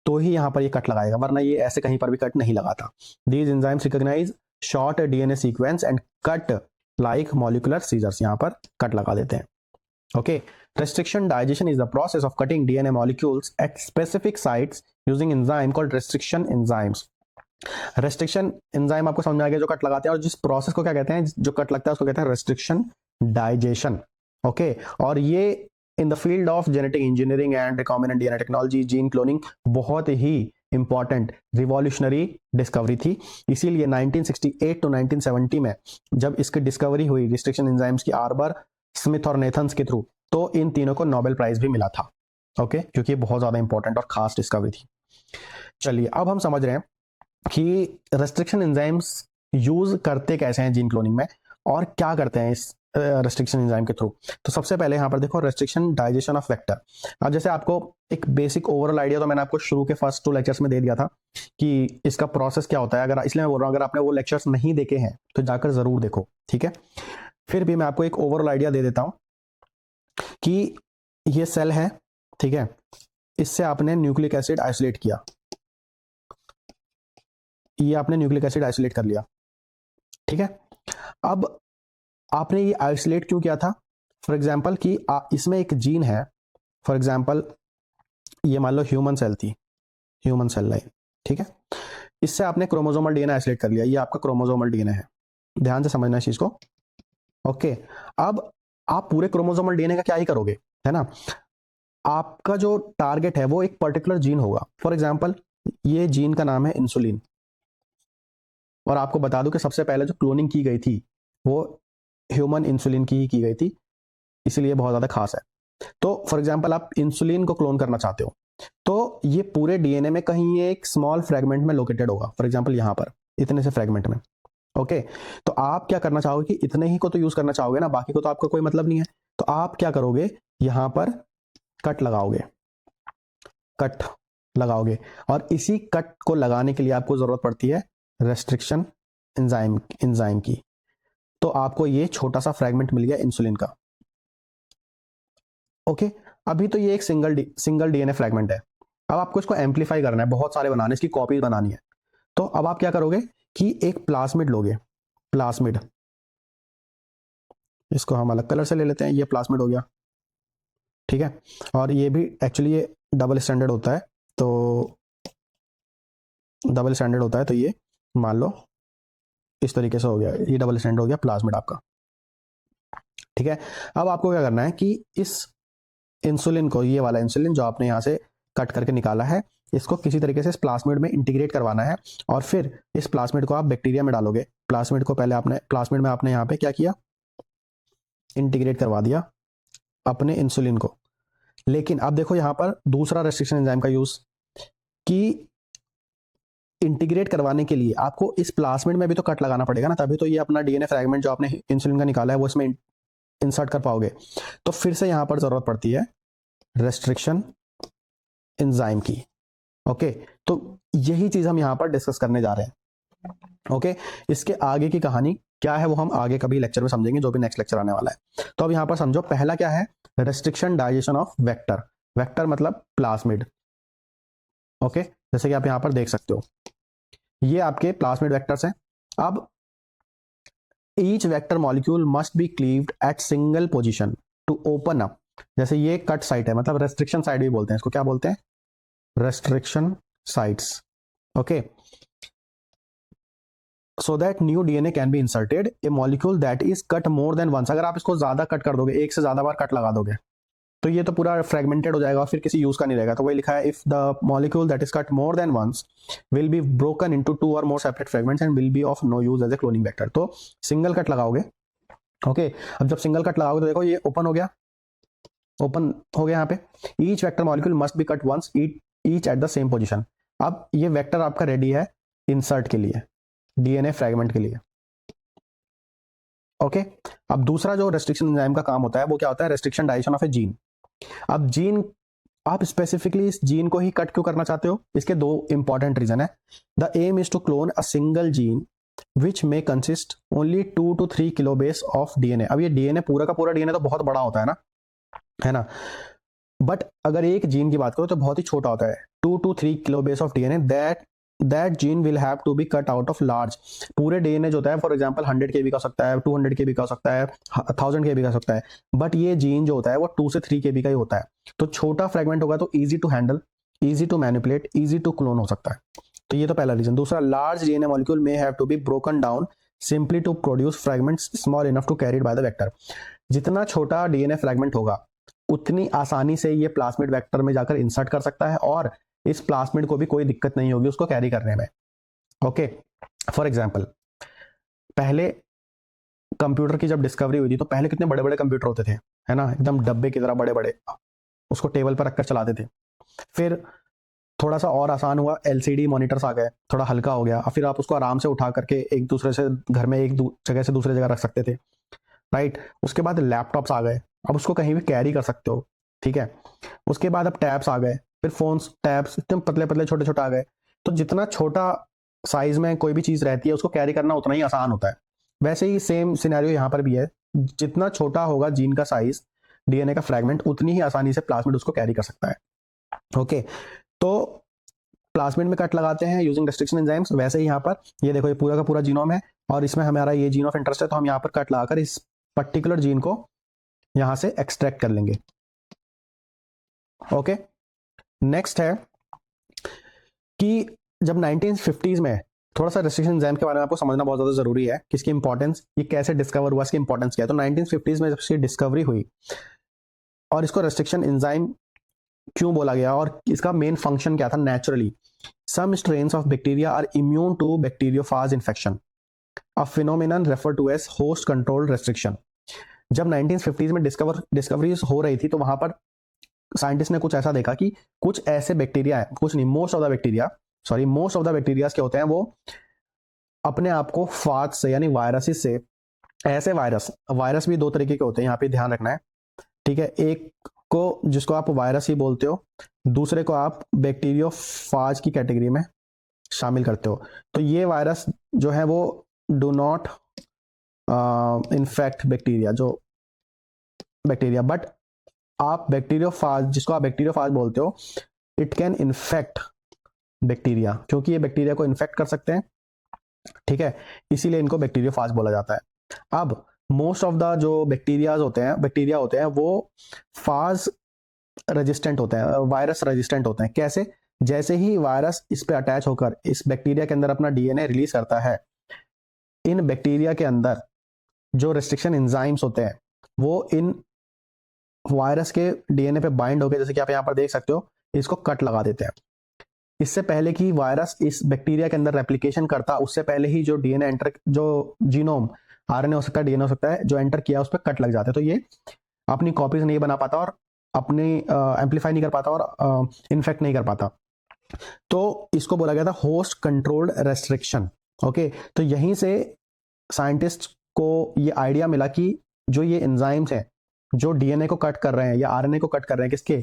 तो ही यहाँ पर ये कट लगाएगा, वरना ये ऐसे कहीं पर भी कट नहीं लगाता। These enzymes recognise short DNA sequence and cut like molecular scissors, यहाँ पर कट लगा देते हैं। Okay, restriction digestion is the process of cutting DNA molecules at specific sites using enzyme called restriction enzymes. Restriction enzyme आपको समझ में आ गया, जो कट लगाते हैं, और जिस प्रोसेस को क्या कहते हैं, जो कट लगता है उसको कहते हैं रेस्ट्रिक्शन डाइजेशन। ओके, और ये in the field of genetic engineering and recombinant DNA technology, gene cloning, बहुत ही इंपॉर्टेंट रिवॉल्यूशनरी डिस्कवरी थी। इसीलिए 1968 टू 1970 में जब इसकी डिस्कवरी हुई रेस्ट्रिक्शन एंजाइम्स की, आर्बर, स्मिथ और नेथन्स के थ्रू, तो इन तीनों को नोबेल प्राइज भी मिला था। ओके, क्योंकि ये बहुत ज्यादा इंपॉर्टेंट और खास डिस्कवरी थी। चलिए, अब हम समझ रहे हैं कि रेस्ट्रिक्शन एंजाइम्स यूज करते कैसे हैं जीन क्लोनिंग में, और क्या करते हैं रेस्ट्रिक्शन एंजाइम के थ्रू। तो सबसे पहले यहाँ पर देखो रेस्ट्रिक्शन डाइजेशन ऑफ वेक्टर। अब जैसे आपको एक बेसिक ओवरऑल आइडिया तो मैंने आपको शुरू के फर्स्ट 2 लेक्चर्स में दे दिया था कि इसका प्रोसेस क्या होता है। अगर इसलिए मैं बोल रहा हूँ अगर आपने वो लेक्चर्स नहीं देखे हैं तो जाकर जरूर देखो, ठीक है। फिर भी मैं आपको एक ओवरऑल आइडिया दे देता हूँ कि ये सेल है, ठीक है, इससे आपने न्यूक्लिक एसिड आइसोलेट किया, ये आपने न्यूक्लिक एसिड आइसोलेट कर लिया, ठीक है। अब आपने ये आइसोलेट क्यों किया था? फॉर एग्जाम्पल कि इसमें एक जीन है, फॉर एग्जाम्पल ये मान लो ह्यूमन सेल थी, ह्यूमन सेल लाइन, ठीक है। इससे आपने क्रोमोसोमल डीएनए आइसोलेट कर लिया, ये आपका क्रोमोसोमल डीएनए है, ध्यान से समझना इस चीज को, ओके। अब आप पूरे क्रोमोसोमल डीएनए का क्या ही करोगे, है ना। आपका जो टारगेट है वो एक पर्टिकुलर जीन होगा। फॉर एग्जाम्पल ये जीन का नाम है इंसुलिन, और आपको बता दूं कि सबसे पहले जो क्लोनिंग की गई थी वो ह्यूमन इंसुलिन की ही की गई थी, इसलिए बहुत ज्यादा खास है। तो फॉर एग्जांपल आप इंसुलिन को क्लोन करना चाहते हो तो ये पूरे डीएनए में कहीं एक स्मॉल फ्रेगमेंट में लोकेटेड होगा, फॉर एग्जांपल यहां पर इतने से फ्रेगमेंट में, ओके। तो आप क्या करना चाहोगे कि इतने ही को तो यूज करना चाहोगे ना, बाकी को तो आपका कोई मतलब नहीं है। तो आप क्या करोगे, यहां पर कट लगाओगे, कट लगाओगे, और इसी कट को लगाने के लिए आपको जरूरत पड़ती है रेस्ट्रिक्शन एंजाइम की। तो आपको ये छोटा सा फ्रेगमेंट मिल गया इंसुलिन का, ओके। अभी तो ये एक सिंगल डीएनए फ्रेगमेंट है। अब आपको इसको एम्पलीफाई करना है, बहुत सारे बनाने, इसकी कॉपी बनानी है। तो अब आप क्या करोगे कि एक प्लास्मिड लोगे, प्लास्मिड, इसको हम अलग कलर से ले लेते हैं, ये प्लास्मिड हो गया, ठीक है। और ये भी एक्चुअली ये डबल स्टैंडर्ड होता है, तो डबल स्टैंडर्ड होता है, तो ये मान लो इस तरीके से हो गया, ये डबल स्टैंडर्ड हो गया प्लाज्मिड आपका, ठीक है। अब आपको क्या करना है कि इस इंसुलिन को, ये वाला इंसुलिन जो आपने यहाँ से कट करके निकाला है, इसको किसी तरीके से इस प्लास्मिड में इंटीग्रेट करवाना है, और फिर इस प्लास्मिड को आप बैक्टीरिया में डालोगे। प्लास्मिड को पहले आपने, प्लास्मिड में आपने यहाँ पे क्या किया, इंटीग्रेट करवा दिया अपने इंसुलिन को। लेकिन अब देखो यहाँ पर दूसरा रेस्ट्रिक्शन एंजाइम का यूज, कि इंटीग्रेट करवाने के लिए आपको इस प्लास्मिड में भी तो कट लगाना पड़ेगा ना, तभी तो ये अपना डीएनए फ्रैगमेंट जो आपने इंसुलिन का निकाला है वो इसमें इंसर्ट कर पाओगे। तो फिर से यहां पर जरूरत पड़ती है रेस्ट्रिक्शन एंजाइम की, ओके। तो यही चीज हम यहां पर डिस्कस करने जा रहे हैं, ओके। इसके आगे की कहानी क्या है वो हम आगे कभी लेक्चर में समझेंगे, जो भी नेक्स्ट लेक्चर आने वाला है। तो अब यहां पर समझो, पहला क्या है, restriction digestion of vector. Vector मतलब प्लास्मिड, ओके। जैसे कि आप यहां पर देख सकते हो, ये आपके प्लास्मिड वेक्टर्स हैं। अब each vector molecule must be cleaved at single position to open up. जैसे ये कट साइट है, मतलब रेस्ट्रिक्शन साइट भी बोलते हैं इसको, क्या बोलते हैं, restriction sites, okay. So that new DNA can be inserted. A molecule that is cut more than once, अगर आप इसको ज्यादा कट कर दोगे, एक से ज्यादा बार कट लगा दोगे, तो ये तो पूरा फ्रेगमेंटेड हो जाएगा और फिर किसी यूज का नहीं रहेगा। तो वही लिखा है, if the molecule that is cut more than once will be broken into 2 और more separate fragments and will be of no use as a cloning vector. तो सिंगल कट लगाओगे, ओके। अब जब सिंगल कट लगाओगे तो देखो ये open हो गया, ओपन हो गया यहाँ पे। Each vector molecule must be cut once each at the same position. अब ये वेक्टर आपका रेडी है इंसर्ट के लिए, डीएनए फ्रेगमेंट के लिए, ओके। अब दूसरा जो रेस्ट्रिक्शन एंजाइम का काम होता है वो क्या होता है, restriction digestion of a gene. अब जीन, आप स्पेसिफिकली इस जीन को ही कट क्यों करना चाहते हो, इसके 2 इंपॉर्टेंट रीजन है। The aim is to clone a single gene which में consist only 2 to 3 kilobase of DNA. अब ये डीएनए पूरा का पूरा डीएनए तो बहुत बड़ा होता है ना। बट अगर एक जीन की बात करो तो बहुत ही छोटा होता है, 2 to 3 kilobase of DNA. That gene will have to be cut out of large. पूरे डीएनए जो होता है, फॉर एग्जांपल 100 KB का हो सकता है, 200 KB का हो सकता है, 1000 KB का हो सकता है, बट ये जीन जो होता है वो 2 से 3 KB का ही होता है। तो छोटा फ्रेगमेंट होगा तो easy to handle, easy to manipulate, easy to clone हो सकता है। तो ये तो पहला रीजन। दूसरा, large DNA molecule may have to be broken down simply to produce fragments small enough to carried by the vector. जितना छोटा डीएनए फ्रेगमेंट होगा उतनी आसानी से ये प्लास्मिड वेक्टर में जाकर इंसर्ट कर सकता है, और इस प्लास्मिड को भी कोई दिक्कत नहीं होगी उसको कैरी करने में, ओके। फॉर एग्जांपल, पहले कंप्यूटर की जब डिस्कवरी हुई थी तो पहले कितने बड़े बड़े कंप्यूटर होते थे, है ना, एकदम डब्बे की तरह बड़े बड़े, उसको टेबल पर रखकर चलाते थे। फिर थोड़ा सा और आसान हुआ, एलसीडी मॉनिटर्स आ गए, थोड़ा हल्का हो गया, फिर आप उसको आराम से उठा करके एक दूसरे से घर में एक जगह से दूसरे जगह रख सकते थे। राइट। उसके बाद लैपटॉप्स आ गए, अब उसको कहीं भी कैरी कर सकते हो, ठीक है। उसके बाद अब टैब्स आ गए, फिर फोन्स टैब्स एकदम पतले पतले छोटे छोटे आ गए। तो जितना छोटा साइज में कोई भी चीज रहती है उसको कैरी करना उतना ही आसान होता है। वैसे ही सेम सिनेरियो यहाँ पर भी है, जितना छोटा होगा जीन का साइज, डीएनए का फ्रैगमेंट, उतनी ही आसानी से प्लाज्मिड उसको कैरी कर सकता है। ओके, तो प्लाज्मिड में कट लगाते हैं यूजिंग रेस्ट्रिक्शन एंजाइम्स। वैसे ही यहाँ पर ये देखो, ये पूरा का पूरा जीनोम है और इसमें हमारा ये जीन ऑफ इंटरेस्ट है, तो हम यहाँ पर कट लगाकर इस पर्टिकुलर जीन को यहाँ से एक्सट्रैक्ट कर लेंगे। ओके, नेक्स्ट है कि जब 1950s में, थोड़ा सा रेस्ट्रिक्शन एंजाइम के बारे में आपको समझना बहुत ज्यादा जरूरी है कि इसकी इंपॉर्टेंस, ये कैसे डिस्कवर हुआ, इसकी इंपॉर्टेंस क्या है। तो 1950s में जब इसकी डिस्कवरी हुई और इसको रेस्ट्रिक्शन एंजाइम क्यों बोला गया और इसका मेन फंक्शन क्या था, naturally some strains of bacteria are immune to bacteriophage infection, a phenomenon refer to as host controlled restriction. जब 1950s में डिस्कवरीज हो रही थी तो वहां पर साइंटिस्ट ने कुछ ऐसा देखा कि कुछ ऐसे बैक्टीरिया है, कुछ नहीं, मोस्ट ऑफ द बैक्टीरिया क्या होते हैं, वो अपने आप को फाज से यानी वायरसेस से, ऐसे वायरस भी दो तरीके के होते हैं, यहाँ पे ध्यान रखना है, ठीक है। एक को जिसको आप वायरस ही बोलते हो, दूसरे को आप बैक्टीरियोफाज की कैटेगरी में शामिल करते हो। तो ये वायरस जो है वो do not infect bacteria, but आप बैक्टीरियोफाज, जिसको आप बैक्टीरियोफाज बोलते हो, इट कैन इन्फेक्ट बैक्टीरिया, क्योंकि ये बैक्टीरिया को इन्फेक्ट कर सकते हैं, ठीक है, इसीलिए इनको बैक्टीरियोफाज बोला जाता है। अब मोस्ट ऑफ द जो बैक्टीरिया होते हैं वो फाज रेजिस्टेंट होते हैं, वायरस रेजिस्टेंट होते हैं। कैसे? जैसे ही वायरस इस पे अटैच होकर इस बैक्टीरिया के अंदर अपना डीएनए रिलीज करता है, इन बैक्टीरिया के अंदर जो रेस्ट्रिक्शन एंजाइम्स होते हैं वो इन वायरस के डीएनए पे बाइंड होकर, जैसे कि आप यहाँ पर देख सकते हो, इसको कट लगा देते हैं। इससे पहले कि वायरस इस बैक्टीरिया के अंदर रेप्लिकेशन करता, उससे पहले ही जो डीएनए एंटर, जो जीनोम आरएनए हो सकता है, डीएनए हो सकता है, जो एंटर किया उस पर कट लग जाते हैं। तो ये अपनी कॉपीज नहीं बना पाता और अपनी एम्पलीफाई नहीं कर पाता और इन्फेक्ट नहीं कर पाता। तो इसको बोला गया था होस्ट कंट्रोल्ड रेस्ट्रिक्शन। ओके, तो यहीं से साइंटिस्ट को ये आइडिया मिला कि जो ये एंजाइम्स हैं जो डीएनए को कट कर रहे हैं या आरएनए को कट कर रहे हैं, किसके,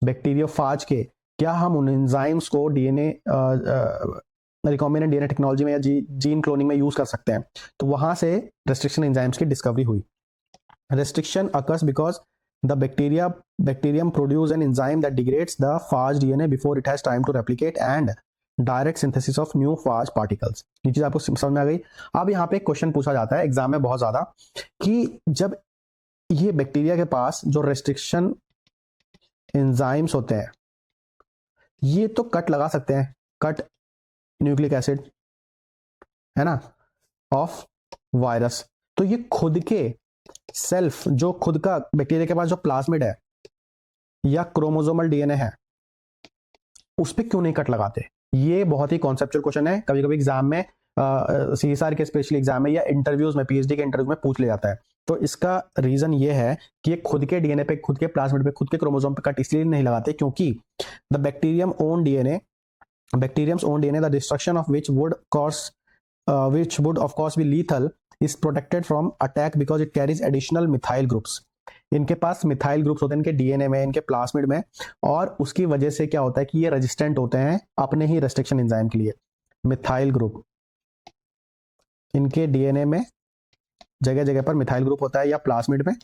बैक्टीरियोफाज के, क्या हम उन एंजाइम्स को डीएनए रिकॉम्बिनेंट डीएनए टेक्नोलॉजी में या जीन क्लोनिंग में यूज कर सकते हैं। तो वहां से रेस्ट्रिक्शन एंजाइम्स की डिस्कवरी हुई। Restriction occurs because the bacterium produce an enzyme that degrades the phage DNA before it has time to replicate and direct synthesis of new phage particles। ये चीज आपको समझ में आ गई। अब यहाँ पे एक क्वेश्चन पूछा जाता है एग्जाम में बहुत ज्यादा कि जब ये बैक्टीरिया के पास जो रेस्ट्रिक्शन एंजाइम्स होते हैं, ये तो कट लगा सकते हैं, कट न्यूक्लिक एसिड है ना ऑफ वायरस, तो ये खुद के सेल्फ, जो खुद का बैक्टीरिया के पास जो प्लाज्मिड है या क्रोमोसोमल डीएनए है, उस पर क्यों नहीं कट लगाते? ये बहुत ही कॉन्सेप्चुअल क्वेश्चन है, कभी कभी एग्जाम में सीएसआर के स्पेशली एग्जाम में या इंटरव्यूज में, पीएचडी के इंटरव्यू में पूछ लिया जाता है। तो इसका रीजन ये है कि ये खुद के डीएनए पे, खुद के प्लाज्मिड पे, खुद के क्रोमोसोम पे कट इसलिए नहीं लगाते क्योंकि the bacterium's own DNA the destruction of which would of course be lethal is protected from attack because it carries additional methyl groups। इनके पास मिथाइल ग्रुप्स होते हैं इनके डीएनए में, इनके प्लाज्मिड में, और उसकी वजह से क्या होता है कि ये रेजिस्टेंट होते हैं अपने ही रेस्ट्रिक्शन एंजाइम के लिए। मिथाइल ग्रुप इनके डीएनए में जगह जगह पर मिथाइल ग्रुप होता है या प्लाज्मिड में,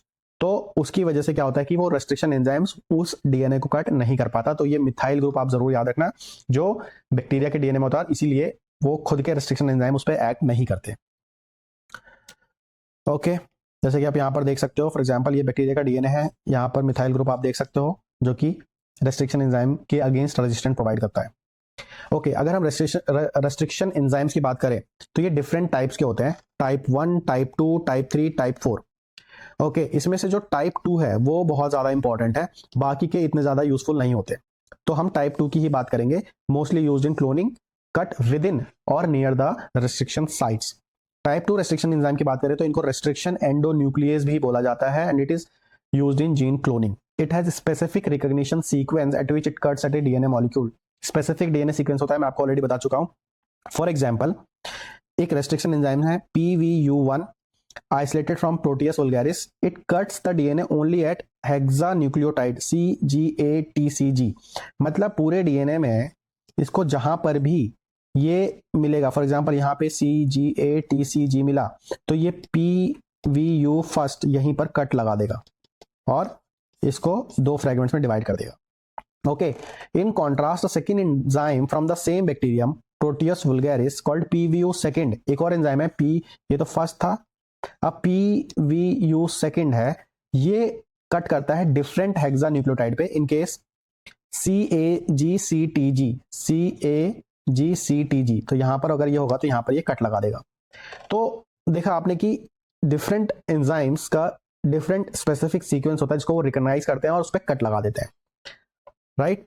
तो उसकी वजह से क्या होता है कि वो रेस्ट्रिक्शन एंजाइम्स उस डीएनए को कट नहीं कर पाता। तो ये मिथाइल ग्रुप आप जरूर याद रखना, जो बैक्टीरिया के डीएनए में होता है, इसीलिए वो खुद के रेस्ट्रिक्शन एंजाइम उस पर एक्ट नहीं करते। ओके, जैसे कि आप यहाँ पर देख सकते हो, फॉर एग्जांपल ये बैक्टीरिया का डीएनए है, यहाँ पर मिथाइल ग्रुप आप देख सकते हो जो कि रेस्ट्रिक्शन एंजाइम के अगेंस्ट रेजिस्टेंट प्रोवाइड करता है। ओके, अगर हम रेस्ट्रिक्शन एंजाइम्स की बात करें तो ये डिफरेंट टाइप्स के होते हैं, type 1, type 2, type 3, type 4। Okay, इसमें से जो टाइप 2 है वो बहुत ज्यादा इंपॉर्टेंट है, बाकी के इतने ज्यादा यूजफुल नहीं होते। तो हम टाइप 2 की ही बात करेंगे, mostly used in cloning, cut within और near the restriction sites. Type 2 restriction enzyme की बात करें तो इनको रेस्ट्रिक्शन एंडोन्यूक्लियस भी बोला जाता है and it is used in gene cloning. It has specific recognition sequence at which it cuts eight A DNA molecule. Specific DNA sequence होता है, मैं आपको ऑलरेडी बता चुका हूं। फॉर एग्जांपल, एक रेस्ट्रिक्शन एंजाइम है PVU1 isolated from Proteus vulgaris, it cuts the DNA only at hexanucleotide CGATCG. मतलब पूरे DNA में इसको जहां पर भी ये मिलेगा, फॉर एग्जांपल यहाँ पे CGATCG मिला तो ये PVU फर्स्ट यहीं पर कट लगा देगा और इसको 2 फ्रेगमेंट्स में डिवाइड कर देगा. Okay, in contrast the second enzyme from the same bacterium Proteus vulgaris called PVU second, एक और एंजाइम है P, ये तो फर्स्ट था, अब PVU सेकेंड है, ये कट करता है डिफरेंट हेक्सान्यूक्लियोटाइड पे इन केस CAGCTG, तो यहां पर अगर ये होगा तो यहां पर ये कट लगा देगा. तो देखा आपने कि डिफरेंट एंजाइम्स का डिफरेंट स्पेसिफिक सीक्वेंस होता है जिसको वो रिकॉग्नाइज करते हैं और उस पर कट लगा देते हैं, राइट.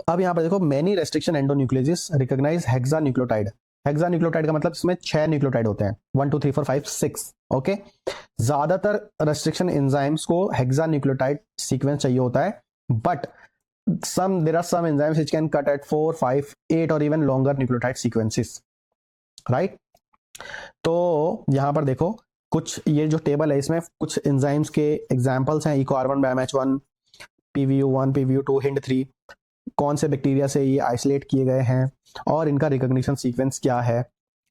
अब यहां पर देखो, मेनी रेस्ट्रिक्शन एंडोन्यूक्लियस रिकॉग्नाइज हेक्सान्यूक्लियोटाइड. हेक्सान्यूक्लियोटाइड का मतलब इसमें 6 न्यूक्लियोटाइड होते हैं, 1 2 3 4 5 6. ओके, ज्यादातर रेस्ट्रिक्शन एंजाइम्स को हेक्सान्यूक्लियोटाइड सीक्वेंस चाहिए होता है, but there are some enzymes which can cut at 4 5 8 or even longer nucleotide sequences, right. तो यहां पर देखो कुछ ये जो टेबल है इसमें कुछ एंजाइम्स के एग्जांपल्स हैं, EcoR1, BAMH1, PVU1, PVU2, HIND3, कौन से बैक्टीरिया से ये आइसोलेट किए गए हैं और इनका रिकॉग्निशन सीक्वेंस क्या है,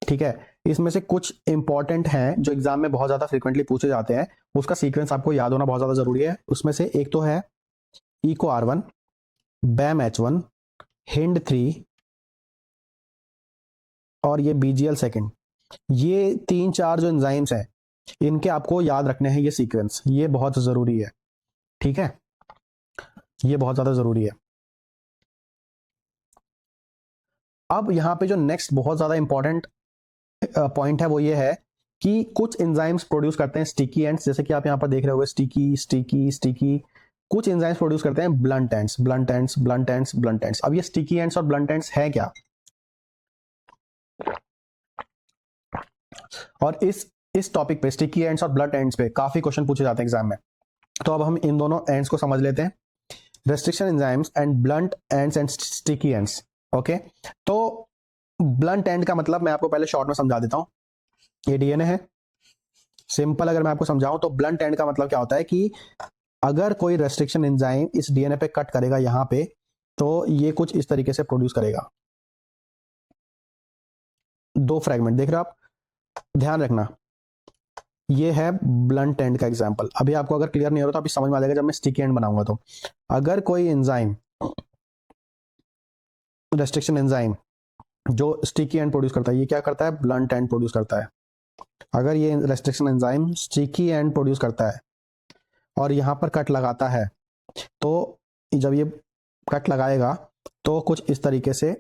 ठीक है. इसमें से कुछ इंपॉर्टेंट हैं जो एग्जाम में बहुत ज्यादा फ्रीक्वेंटली पूछे जाते हैं, उसका सीक्वेंस आपको याद होना बहुत ज्यादा जरूरी है. उसमें से एक तो है EcoR1, BAMH1, HIND3 और ये BGL सेकेंड. ये 3-4 जो एंजाइम्स हैं इनके आपको याद रखने हैं ये सीक्वेंस, ये बहुत जरूरी है, ठीक है, ये बहुत ज्यादा जरूरी है. अब यहां पे जो नेक्स्ट बहुत ज्यादा इंपॉर्टेंट पॉइंट है वो ये है कि कुछ एंजाइम्स प्रोड्यूस करते हैं स्टिकी एंड्स, जैसे कि आप यहां पर देख रहे होगे स्टिकी. कुछ एंजाइम्स प्रोड्यूस करते हैं ब्लंट एंड्स. अब ये स्टिकी एंड्स और ब्लंट एंड्स है क्या, और इस टॉपिक पे स्टिकी एंड्स और ब्लंट एंड्स पे काफी क्वेश्चन पूछे जाते हैं एग्जाम में. तो अब हम इन दोनों एंड्स को समझ लेते हैं, restriction enzymes and blunt ends and sticky ends. Okay, तो ब्लंट एंड का मतलब मैं आपको पहले शॉर्ट में समझा देता हूं. ये DNA है, सिंपल अगर मैं आपको समझाऊं तो ब्लंट एंड का मतलब क्या होता है कि अगर कोई रेस्ट्रिक्शन एंजाइम इस DNA पे कट करेगा यहां पे, तो ये कुछ इस तरीके से प्रोड्यूस करेगा, 2 फ्रेगमेंट देख रहे हो आप, ध्यान रखना. ये है ब्लंट एंड का एग्जांपल. अभी आपको अगर क्लियर नहीं हो रहा तो अभी समझ में आ जाएगा जब मैं स्टिकी एंड बनाऊंगा. तो अगर कोई एंजाइम रेस्ट्रिक्शन एंजाइम जो स्टिकी एंड प्रोड्यूस करता है, ये क्या करता है, ब्लंट एंड प्रोड्यूस करता है. अगर ये restriction enzyme sticky and produce करता है और यहां पर कट लगाता है, तो जब ये कट लगाएगा तो कुछ इस तरीके से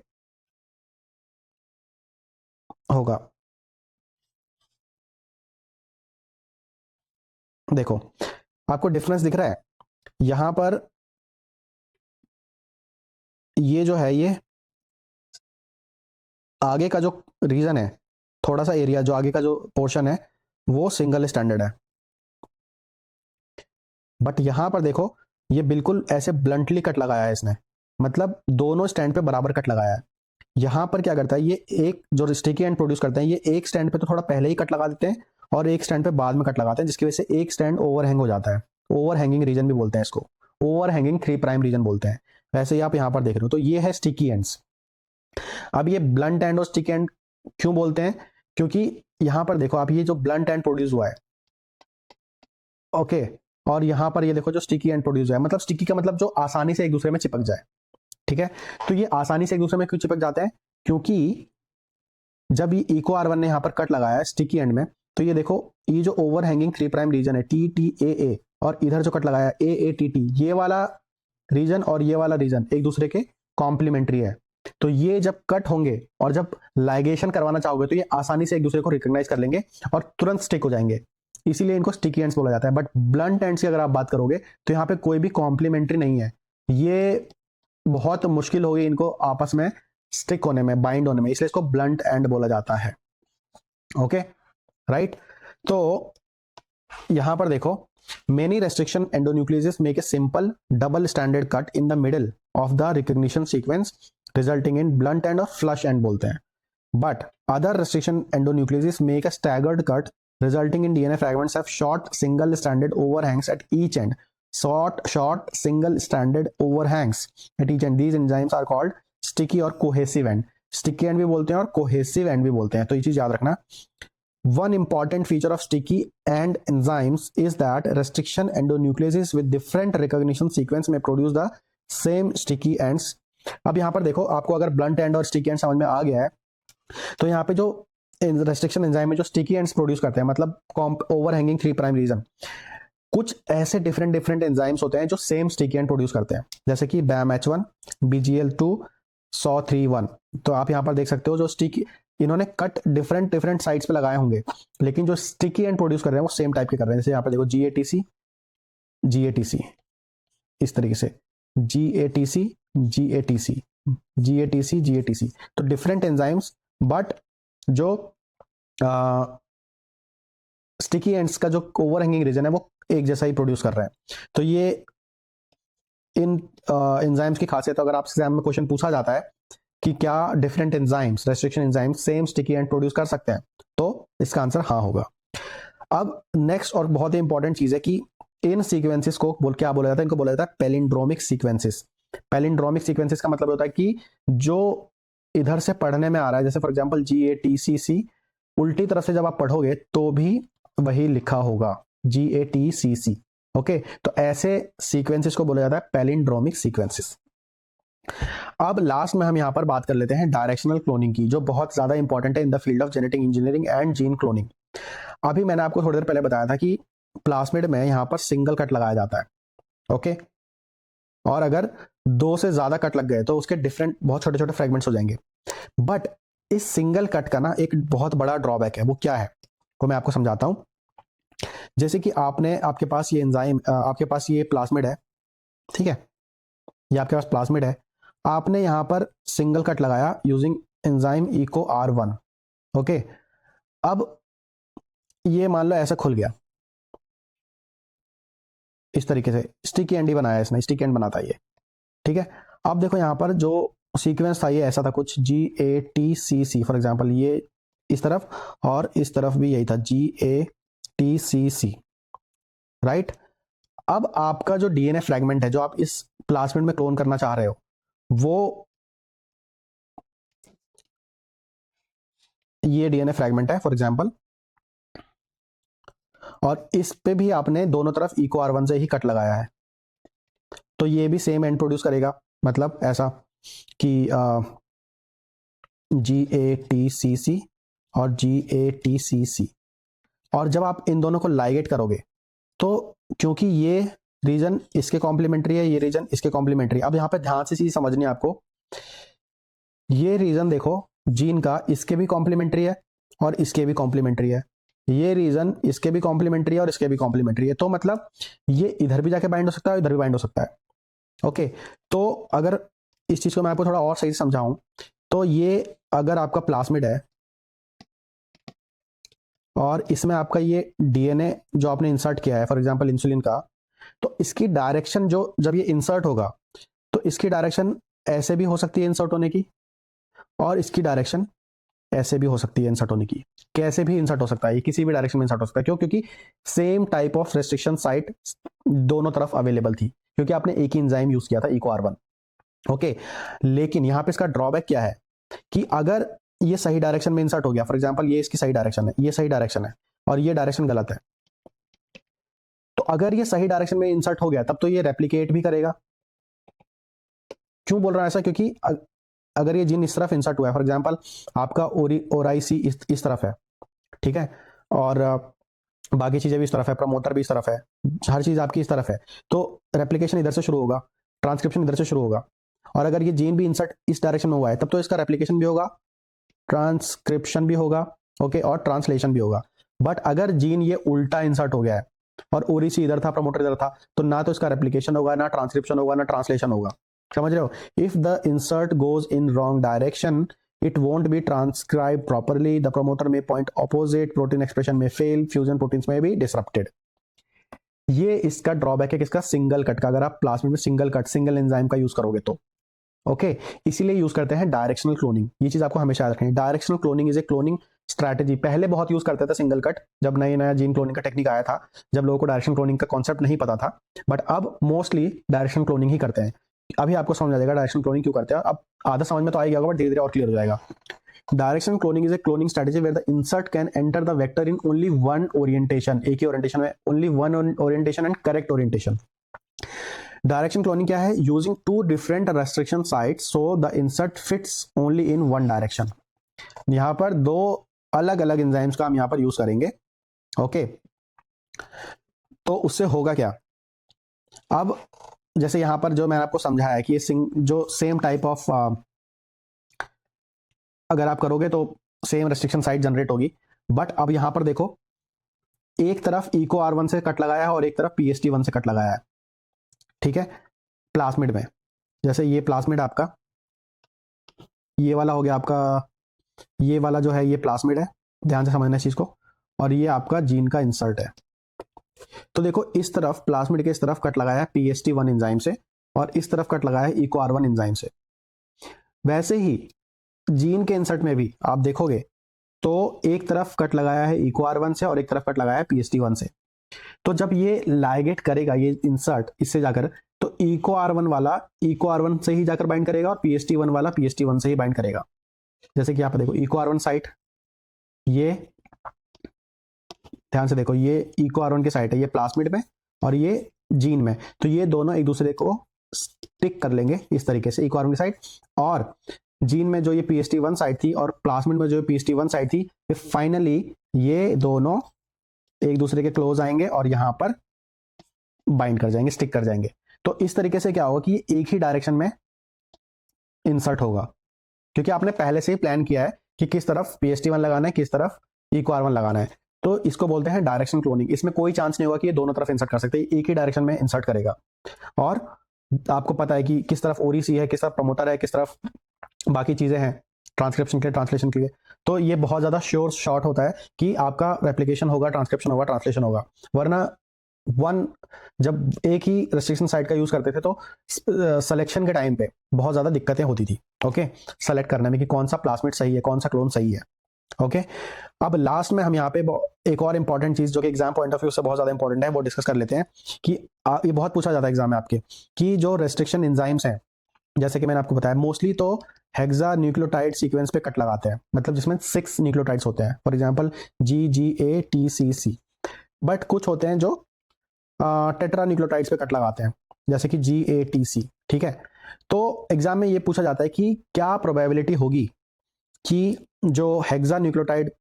होगा. देखो आपको डिफरेंस दिख रहा है, यहां पर ये जो है, ये आगे का जो रीजन है, थोड़ा सा एरिया जो आगे का जो पोर्शन है वो सिंगल स्टैंडर्ड है, बट यहां पर देखो ये बिल्कुल ऐसे ब्लंटली कट लगाया है इसने, मतलब दोनों स्टैंड पे बराबर कट लगाया है. यहां पर क्या करता है, ये एक जो स्टिकी एंड प्रोड्यूस करते हैं, ये एक स्टैंड पे तो थोड़ा पहले ही कट लगा देते हैं और एक स्टैंड पे बाद में कट लगाते हैं, जिसकी वजह से एक स्टैंड ओवरहैंग हो जाता है. ओवरहैंगिंग रीजन भी बोलते हैं इसको, ओवरहैंगिंग 3' रीजन बोलते हैं. वैसे ही आप यहां पर देख रहे हो, तो ये है स्टिकी एंड्स. अब ये ब्लंट एंड और स्टिकी एंड क्यों बोलते हैं, क्योंकि यहां पर देखो आप, ये जो ब्लंट एंड प्रोड्यूस हुआ है, ओके, और यहां पर ये देखो जो स्टिकी एंड प्रोड्यूस हुआ है, मतलब स्टिकी का मतलब जो आसानी से एक दूसरे में चिपक जाए, ठीक है. तो ये आसानी से एक दूसरे में क्यों चिपक जाते हैं, क्योंकि जब ये EcoR1 ने यहां पर कट लगाया है स्टिकी एंड में, तो ये देखो ये जो ओवरहैंगिंग 3' रीजन है TTAA, और इधर जो कट लगाया है AATT, ये वाला रीजन और ये वाला रीजन एक दूसरे के कॉम्प्लीमेंट्री है. तो ये जब कट होंगे और जब लाइगेशन करवाना चाहोगे तो ये आसानी से एक दूसरे को रिकॉग्नाइज कर लेंगे और तुरंत स्टिक हो जाएंगे, इसीलिए इनको स्टिकी एंड्स बोला जाता है. बट ब्लंट एंड्स की अगर आप बात करोगे तो यहाँ पे कोई भी कॉम्प्लीमेंट्री नहीं है, ये बहुत मुश्किल होगी इनको आपस में स्टिक होने में, बाइंड होने में, इसलिए इसको ब्लंट एंड बोला जाता है. Okay, right. तो यहां पर देखो, many restriction endonuclease make a simple double standard cut in the middle of the recognition sequence resulting in blunt and और फ्लश एंड बोलते हैं. But other restriction endonuclease make a staggered cut resulting in DNA fragments have short single stranded overhangs at each end. Short single stranded overhangs at each end. These enzymes are called sticky और cohesive end. Sticky end भी बोलते हैं और cohesive end भी बोलते हैं, तो ये चीज याद रखना. One important feature of sticky end enzymes is that restriction endonucleases with different recognition sequence may produce the same sticky ends. अब यहाँ पर देखो, आपको अगर blunt end और sticky end समझ में आ गया है, तो यहाँ पे जो रेस्ट्रिक्शन एंजाइम में जो स्टिकी एंड्स प्रोड्यूस करते हैं, मतलब ओवरहैंगिंग 3' रीजन, कुछ ऐसे डिफरेंट एंजाइम्स होते हैं जो सेम स्टिकी एंड प्रोड्यूस करते हैं, जैसे कि BAMH1, BGL2, SAW3 तो आप यहाँ पर देख सकते हो जो स्टिकी, इन्होंने कट डिफरेंट साइड्स पे लगाए होंगे, लेकिन जो स्टिकी एंड प्रोड्यूस कर रहे हैं वो सेम टाइप के कर रहे हैं. जैसे यहाँ पर देखो GATC इस तरीके से, GATC, तो डिफरेंट एंजाइम्स, बट जो स्टिकी एंड्स का जो ओवरहैंगिंग रीजन है वो एक जैसा ही प्रोड्यूस कर रहे हैं. तो ये इन एंजाइम्स की खासियत, अगर आपसे एग्जाम में क्वेश्चन पूछा जाता है कि क्या different enzymes, restriction enzymes same sticky and produce कर सकते हैं, तो इसका आंसर हाँ होगा. अब नेक्स्ट और बहुत ही इंपॉर्टेंट चीज है कि इन सीक्वेंसेस को क्या बोला जाता है, इनको बोला जाता है पैलिंड्रोमिक सीक्वेंसेस. पैलिंड्रोमिक सीक्वेंसेस का मतलब होता है कि जो इधर से पढ़ने में आ रहा है, जैसे फॉर एग्जांपल GATCC, उल्टी तरफ से जब आप पढ़ोगे तो भी वही लिखा होगा GATCC. ओके, तो ऐसे सीक्वेंसेस को बोला जाता है पैलिंड्रोमिक सीक्वेंसेस. अब लास्ट में हम यहां पर बात कर लेते हैं डायरेक्शनल क्लोनिंग की, जो बहुत ज्यादा इंपॉर्टेंट है in the field of genetic engineering and gene cloning. अभी मैंने आपको थोड़ी देर पहले बताया था कि प्लास्मिड में यहां पर सिंगल कट लगाया जाता है. ओके, और अगर 2 से ज्यादा कट लग गए तो उसके डिफरेंट बहुत छोटे छोटे फ्रेगमेंट्स हो जाएंगे. बट इस सिंगल कट का ना एक बहुत बड़ा ड्रॉबैक है. वो क्या है वो मैं आपको समझाता हूं. जैसे कि आपके पास ये एंजाइम, आपके पास ये प्लास्मिड है, ठीक है, ये आपके पास प्लास्मिड है, आपने यहां पर सिंगल कट लगाया यूजिंग एंजाइम EcoR1. ओके, अब ये मान लो ऐसा खुल गया इस तरीके से, स्टिकी एंड ही बनाया इसने, स्टिकी एंड बनाता है ये, ठीक है. अब देखो यहाँ पर जो सीक्वेंस था ये ऐसा था कुछ GATCC फॉर एग्जांपल, ये इस तरफ और इस तरफ भी यही था GATCC, राइट. अब आपका जो DNA फ्रेगमेंट है जो आप इस प्लास्मिड में क्लोन करना चाह रहे हो, वो ये DNA फ्रेगमेंट है फॉर एग्जांपल, और इस पे भी आपने दोनों तरफ EcoR1 से ही कट लगाया है, तो ये भी सेम एंड प्रोड्यूस करेगा. मतलब ऐसा कि GATCC और GATCC, और जब आप इन दोनों को लाइगेट करोगे तो क्योंकि ये रीजन इसके कॉम्प्लीमेंट्री है, ये रीजन इसके कॉम्प्लीमेंट्री. अब यहाँ पे ध्यान से चीज समझनी है आपको, ये रीजन देखो जीन का इसके भी कॉम्प्लीमेंट्री है और इसके भी कॉम्प्लीमेंट्री है, ये रीजन इसके भी कॉम्प्लीमेंट्री है और इसके भी कॉम्प्लीमेंट्री है. तो मतलब ये इधर भी जाके बाइंड हो सकता है, इधर भी बाइंड हो सकता है. ओके, तो अगर इस चीज को मैं आपको थोड़ा और सही से समझाऊं, तो ये अगर आपका प्लास्मिड है और इसमें आपका ये DNA जो आपने इंसर्ट किया है फॉर एग्जांपल इंसुलिन का, तो इसकी डायरेक्शन जो जब ये इंसर्ट होगा तो इसकी डायरेक्शन ऐसे भी हो सकती है इंसर्ट होने की, और इसकी डायरेक्शन ऐसे भी हो सकती है इंसर्ट होने की. कैसे भी इंसर्ट हो सकता है, ये किसी भी डायरेक्शन में इंसर्ट हो सकता है. क्यों? क्योंकि same type of restriction site दोनों तरफ अवेलेबल थी, क्योंकि आपने एक ही एंजाइम यूज किया था EcoR1. ओके, लेकिन यहाँ पे इसका ड्रॉबैक क्या है कि अगर ये सही डायरेक्शन में इंसर्ट हो गया, फॉर एग्जांपल ये इसकी सही डायरेक्शन है, ये सही डायरेक्शन है और ये डायरेक्शन गलत है, तो अगर ये सही डायरेक्शन में इंसर्ट हो गया तब तो ये रेप्लिकेट भी करेगा. क्यों बोल रहा है ऐसा? क्योंकि अगर ये जीन इस तरफ इंसर्ट हुआ है, फॉर एग्जांपल आपका ORIC इस तरफ है, ठीक है, और बाकी चीजें भी इस तरफ है, प्रमोटर भी इस तरफ है, हर चीज आपकी इस तरफ है, तो रेप्लिकेशन इधर से शुरू होगा, ट्रांसक्रिप्शन इधर से शुरू होगा. और अगर ये जीन भी इंसर्ट इस डायरेक्शन में हुआ है तब तो इसका रेप्लिकेशन भी होगा, ट्रांसक्रिप्शन भी होगा, ओके, और ट्रांसलेशन भी होगा. बट अगर जीन ये उल्टा इंसर्ट हो गया है और ORIC इधर था, प्रमोटर इधर था, तो ना तो इसका रेप्लिकेशन होगा, ना ट्रांसक्रिप्शन होगा, ना ट्रांसलेशन होगा. समझ रहे हो? If the insert goes in wrong direction it won't be transcribed properly, the promoter may point opposite, protein expression may fail, fusion proteins may be disrupted. ये इसका ड्रॉबैक है किसका? सिंगल कट का. अगर आप प्लास्मिड में सिंगल कट, सिंगल एंजाइम का use करोगे तो ओके, इसीलिए यूज करते हैं डायरेक्शनल क्लोनिंग. ये चीज आपको हमेशा याद रखनी है. Directional cloning is a cloning strategy पहले बहुत यूज करते थे सिंगल कट, जब नया नया जीन क्लोनिंग का टेक्निक आया था, जब लोगों को डायरेक्शन क्लोनिंग का कॉन्सेप्ट नहीं पता था, बट अब मोस्टली डायरेक्शन क्लोनिंग ही करते हैं। अभी आपको समझ आ जाएगा डायरेक्शन क्लोनिंग क्यों करते हैं, अब आधा समझ में तो आ ही गया होगा, बट धीरे धीरे और क्लियर हो जाएगा। Direction cloning is a cloning strategy where the insert can enter the vector in only one orientation, एक ही ओरिएंटेशन में, only one orientation and correct orientation. Direction cloning क्या है? Using two different restriction sites so the insert fits only in one direction. यहां पर दो अलग अलग एंजाइम्स का हम यहां पर यूज करेंगे। ओके, तो उससे होगा क्या? अब जैसे यहां पर जो मैंने आपको समझाया है कि जो सेम टाइप ऑफ अगर आप करोगे तो सेम रेस्ट्रिक्शन साइट जनरेट होगी, बट अब यहां पर देखो, एक तरफ इको R1 से कट लगाया है और एक तरफ PST1 से कट लगाया है, ठीक है, प्लाज्मिड में। जैसे ये प्लाज्मिड आपका, ये वाला हो गया आपका, ये वाला जो है ये प्लाज्मिड है, ध्यान से समझना इस चीज को, और ये आपका जीन का इंसर्ट है। तो देखो इस तरफ प्लाज्मिड के इस तरफ कट लगाया है PST1 एंजाइम से, और इस तरफ कट लगाया है इको R1 एंजाइम से। वैसे ही जीन के इंसर्ट में भी आप देखोगे तो एक तरफ कट लगाया है इको R1 से और एक तरफ कट लगाया है PST1 से। तो जब ये लाइगेट करेगा ये इंसर्ट इससे जाकर, तो इको R1 वाला इको R1 से ही जाकर बाइंड करेगा और PST1 वाला PST1 से ही बाइंड करेगा। जैसे कि आप देखो इको R1 साइट, ये ध्यान से देखो, ये इको R1 की साइट है, ये प्लाज्मिड में और ये जीन में, तो ये दोनों एक दूसरे को स्टिक कर लेंगे इस तरीके से, इको R1 की साइट और जीन में जो ये PST1 साइट थी और प्लाज्मिड में जो PST1 साइट थी, ये फाइनली ये दोनों एक दूसरे के क्लोज आएंगे और यहां पर बाइंड कर जाएंगे, स्टिक कर जाएंगे। तो इस तरीके से क्या होगा कि ये एक ही डायरेक्शन में इंसर्ट होगा, क्योंकि आपने पहले से ही प्लान किया है कि किस तरफ PST1 लगाना है, किस तरफ इको R1 लगाना है। तो इसको बोलते हैं डायरेक्शन क्लोनिंग। इसमें कोई चांस नहीं होगा कि ये दोनों तरफ इंसर्ट कर सकते, एक ही डायरेक्शन में इंसर्ट करेगा। और आपको पता है कि किस तरफ ओरीसी है, किस तरफ प्रमोटर है, किस तरफ बाकी चीजें हैं ट्रांसक्रिप्शन के लिए, ट्रांसलेशन के लिए। तो ये बहुत ज्यादा श्योर शॉट होता है कि आपका रेप्लिकेशन होगा, ट्रांसक्रिप्शन होगा, ट्रांसलेशन होगा। वरना जब एक ही रेस्ट्रिक्शन साइट का यूज करते थे तो सिलेक्शन के टाइम पे बहुत ज्यादा दिक्कतें होती थी। ओके, सेलेक्ट करने में कि कौन सा प्लाज्मिड सही है, कौन सा क्लोन सही है। ओके, अब लास्ट में हम यहाँ पे एक और इंपॉर्टेंट चीज जो कि एग्जाम पॉइंट ऑफ व्यू से बहुत ज्यादा इंपॉर्टेंट है वो डिस्कस कर लेते हैं कि ये बहुत पूछा जाता है एग्जाम में आपके कि जो रेस्ट्रिक्शन एंजाइम्स हैं, जैसे कि मैंने आपको बताया, मोस्टली तो हेक्सा न्यूक्लियोटाइड सीक्वेंस पे कट लगाते हैं, मतलब जिसमें 6 न्यूक्लियोटाइड्स होते हैं, फॉर एग्जांपल GGATCC। बट कुछ होते हैं जो टेट्रा न्यूक्लियोटाइड्स पे कट लगाते हैं, जैसे कि GATC, ठीक है। तो एग्जाम में ये पूछा जाता है कि क्या प्रोबेबिलिटी होगी कि जो हेक्सा न्यूक्लियोटाइड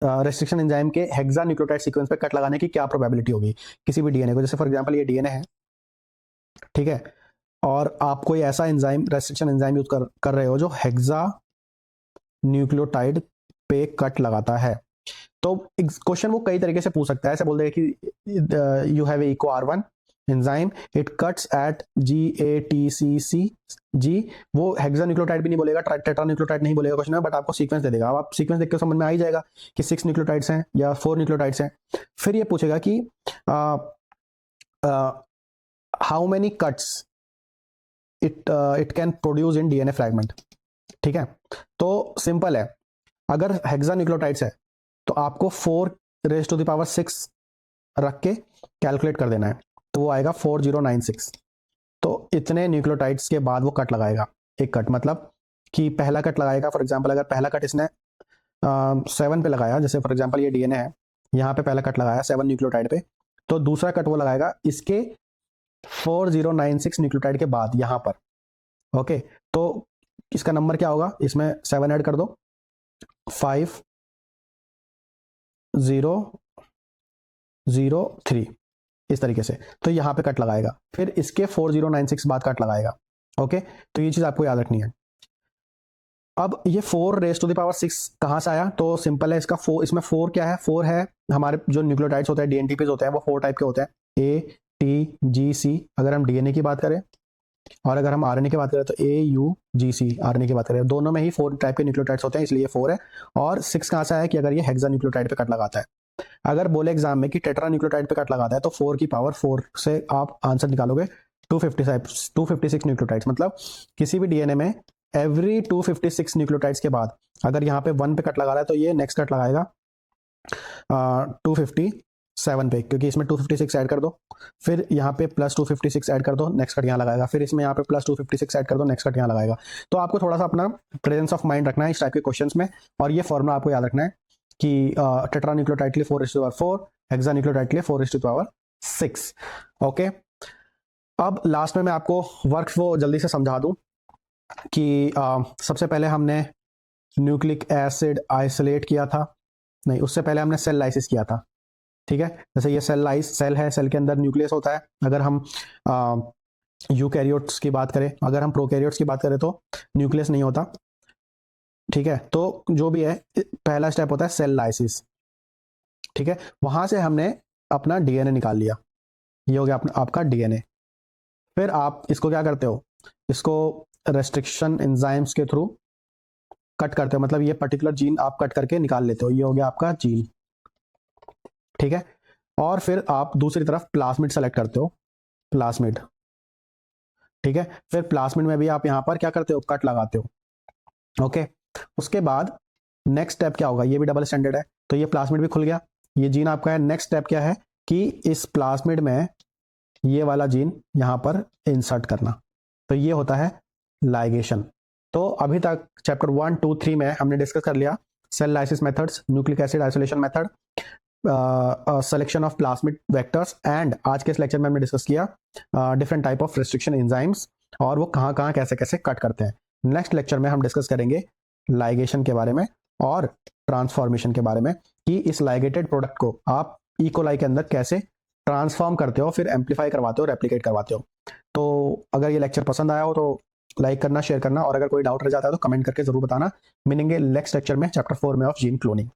रेस्ट्रिक्शन एंजाइम के हेक्सा न्यूक्लियोटाइड सीक्वेंस पे कट लगाने की क्या प्रोबेबिलिटी होगी किसी भी डीएनए को। जैसे फॉर एग्जांपल ये डीएनए है, ठीक है, और आप कोई ऐसा एंजाइम रेस्ट्रिक्शन एंजाइम यूज कर रहे हो जो हेक्सा न्यूक्लियोटाइड पे कट लगाता है। तो क्वेश्चन वो कई तरीके से पूछ सकता है। ऐसे बोल देगा कि you have Eco R1 enzyme, it cuts at GATCC G. वो हेक्सा न्यूक्लियोटाइड भी नहीं बोलेगा, टेट्रा न्यूक्लियोटाइड नहीं बोलेगा क्वेश्चन में, बट आपको सीक्वेंस दे देगा। अब आप सीक्वेंस देख के समझ में आ ही जाएगा कि 6 न्यूक्लियोटाइड्स हैं या 4 न्यूक्लियोटाइड्स हैं। फिर ये पूछेगा कि how many cuts it can produce in DNA fragment, ठीक है। तो सिंपल है, अगर हेक्सा न्यूक्लियोटाइड्स है तो आपको 4⁻⁶ रख के कैलकुलेट कर देना है, तो वो आएगा 4096। तो इतने न्यूक्लियोटाइड्स के बाद वो कट लगाएगा, एक कट मतलब कि पहला कट लगाएगा। फॉर एग्जांपल अगर पहला कट इसने 7 पे लगाया, जैसे फॉर एग्जांपल ये डीएनए है, यहाँ पे पहला कट लगाया 7 न्यूक्लियोटाइड पे, तो दूसरा कट वो लगाएगा इसके 4096 न्यूक्लियोटाइड के बाद यहाँ पर। ओके, तो इसका नंबर क्या होगा, इसमें 7 ऐड कर दो, 5003 इस तरीके से, तो यहाँ पे कट लगाएगा। फिर इसके 4096 बाद कट लगाएगा। ओके, तो ये चीज आपको याद रखनी है। अब ये 4⁻⁶ कहाँ से आया, तो सिंपल है इसका। इसमें 4 क्या है, 4 है हमारे जो न्यूक्लियोटाइड्स होते हैं, DNTPs होते हैं, वो 4 टाइप के होते हैं, ATGC अगर हम DNA की बात करें, और अगर हम RNA की बात करें तो AUGC RNA की बात करें। दोनों में ही 4 टाइप के न्यूक्लियोटाइड्स होते हैं, इसलिए 4 है। और 6 कहाँ से आया कि अगर ये हेक्सा न्यूक्लियोटाइड पे कट लगाता है। अगर बोले एग्जाम में कि टेट्रा न्यूक्लियोटाइड पे कट लगाता है तो 4 की पावर 4 से आप आंसर निकालोगे 256 न्यूक्लियोटाइड्स। मतलब किसी भी डीएनए में एवरी 256 न्यूक्लियोटाइड्स के बाद अगर यहाँ पे 1 पे कट लगा रहा है तो ये नेक्स्ट कट लगाएगा 257 पे, क्योंकि इसमें 256 ऐड कर दो, फिर यहाँ पे प्लस 256 ऐड कर दो, नेक्स्ट कट यहाँ लगाएगा, फिर इसमें यहाँ पे प्लस 256 ऐड कर दो, नेक्स्ट कट यहाँ लगाएगा। तो आपको थोड़ा सा अपना प्रेजेंस ऑफ माइंड रखना है इस टाइप के क्वेश्चंस में, और ये फॉर्मूला आपको याद रखना है कि टेट्रा न्यूक्लियोटाइड के लिए 4:4, हेक्सा न्यूक्लियोटाइड के लिए 4:6। ओके, अब लास्ट में मैं आपको वर्क वो जल्दी से समझा दूं कि सबसे पहले हमने न्यूक्लिक एसिड आइसोलेट किया था, नहीं उससे पहले हमने सेल लाइसिस किया था। ठीक है, जैसे ये सेल है, सेल के अंदर न्यूक्लियस होता है। अगर हम यूकैरियोट्स की बात करें, अगर हम प्रोकैरियोट्स की बात करें तो न्यूक्लियस नहीं होता। ठीक है, तो जो भी है पहला स्टेप होता है सेल लाइसिस। ठीक है, वहां से हमने अपना डीएनए निकाल लिया, ये हो गया आपका डीएनए। फिर आप इसको क्या करते हो, इसको रेस्ट्रिक्शन एंजाइम्स के थ्रू कट करते हो, मतलब ये पर्टिकुलर जीन आप कट करके निकाल लेते हो, ये हो गया आपका जीन। ठीक है, और फिर आप दूसरी तरफ प्लाज्मिड सेलेक्ट करते हो, प्लाज्मिड। ठीक है, फिर प्लाज्मिड में भी आप यहां पर क्या करते हो, कट लगाते हो। ओके, उसके बाद नेक्स्ट स्टेप क्या होगा, ये भी डबल स्टैंडर्ड है, तो ये प्लाज्मिड भी खुल गया, ये जीन आपका है। नेक्स्ट स्टेप क्या है कि इस प्लाज्मिड में ये वाला जीन यहां पर इंसर्ट करना, तो ये होता है लाइगेशन। तो अभी तक चैप्टर 1, 2, 3 में हमने डिस्कस कर लिया cell lysis methods, nucleic acid isolation method, selection of plasmid vectors, and आज के इस लेक्चर में हमने डिस्कस किया different type of restriction enzymes और वो कहाँ कहाँ कैसे कैसे कट करते हैं। नेक्स्ट लेक्चर में हम डिस्कस करेंगे लाइगेशन के बारे में और ट्रांसफॉर्मेशन के बारे में, कि इस लाइगेटेड प्रोडक्ट को आप इकोलाई के अंदर कैसे ट्रांसफॉर्म करते हो, फिर एम्पलीफाई करवाते हो, रेप्लिकेट करवाते हो। तो अगर ये लेक्चर पसंद आया हो तो लाइक करना, शेयर करना, और अगर कोई डाउट रह जाता है तो कमेंट करके जरूर बताना। मिलेंगे नेक्स्ट लेक्चर में चैप्टर 4 में ऑफ जीन क्लोनिंग।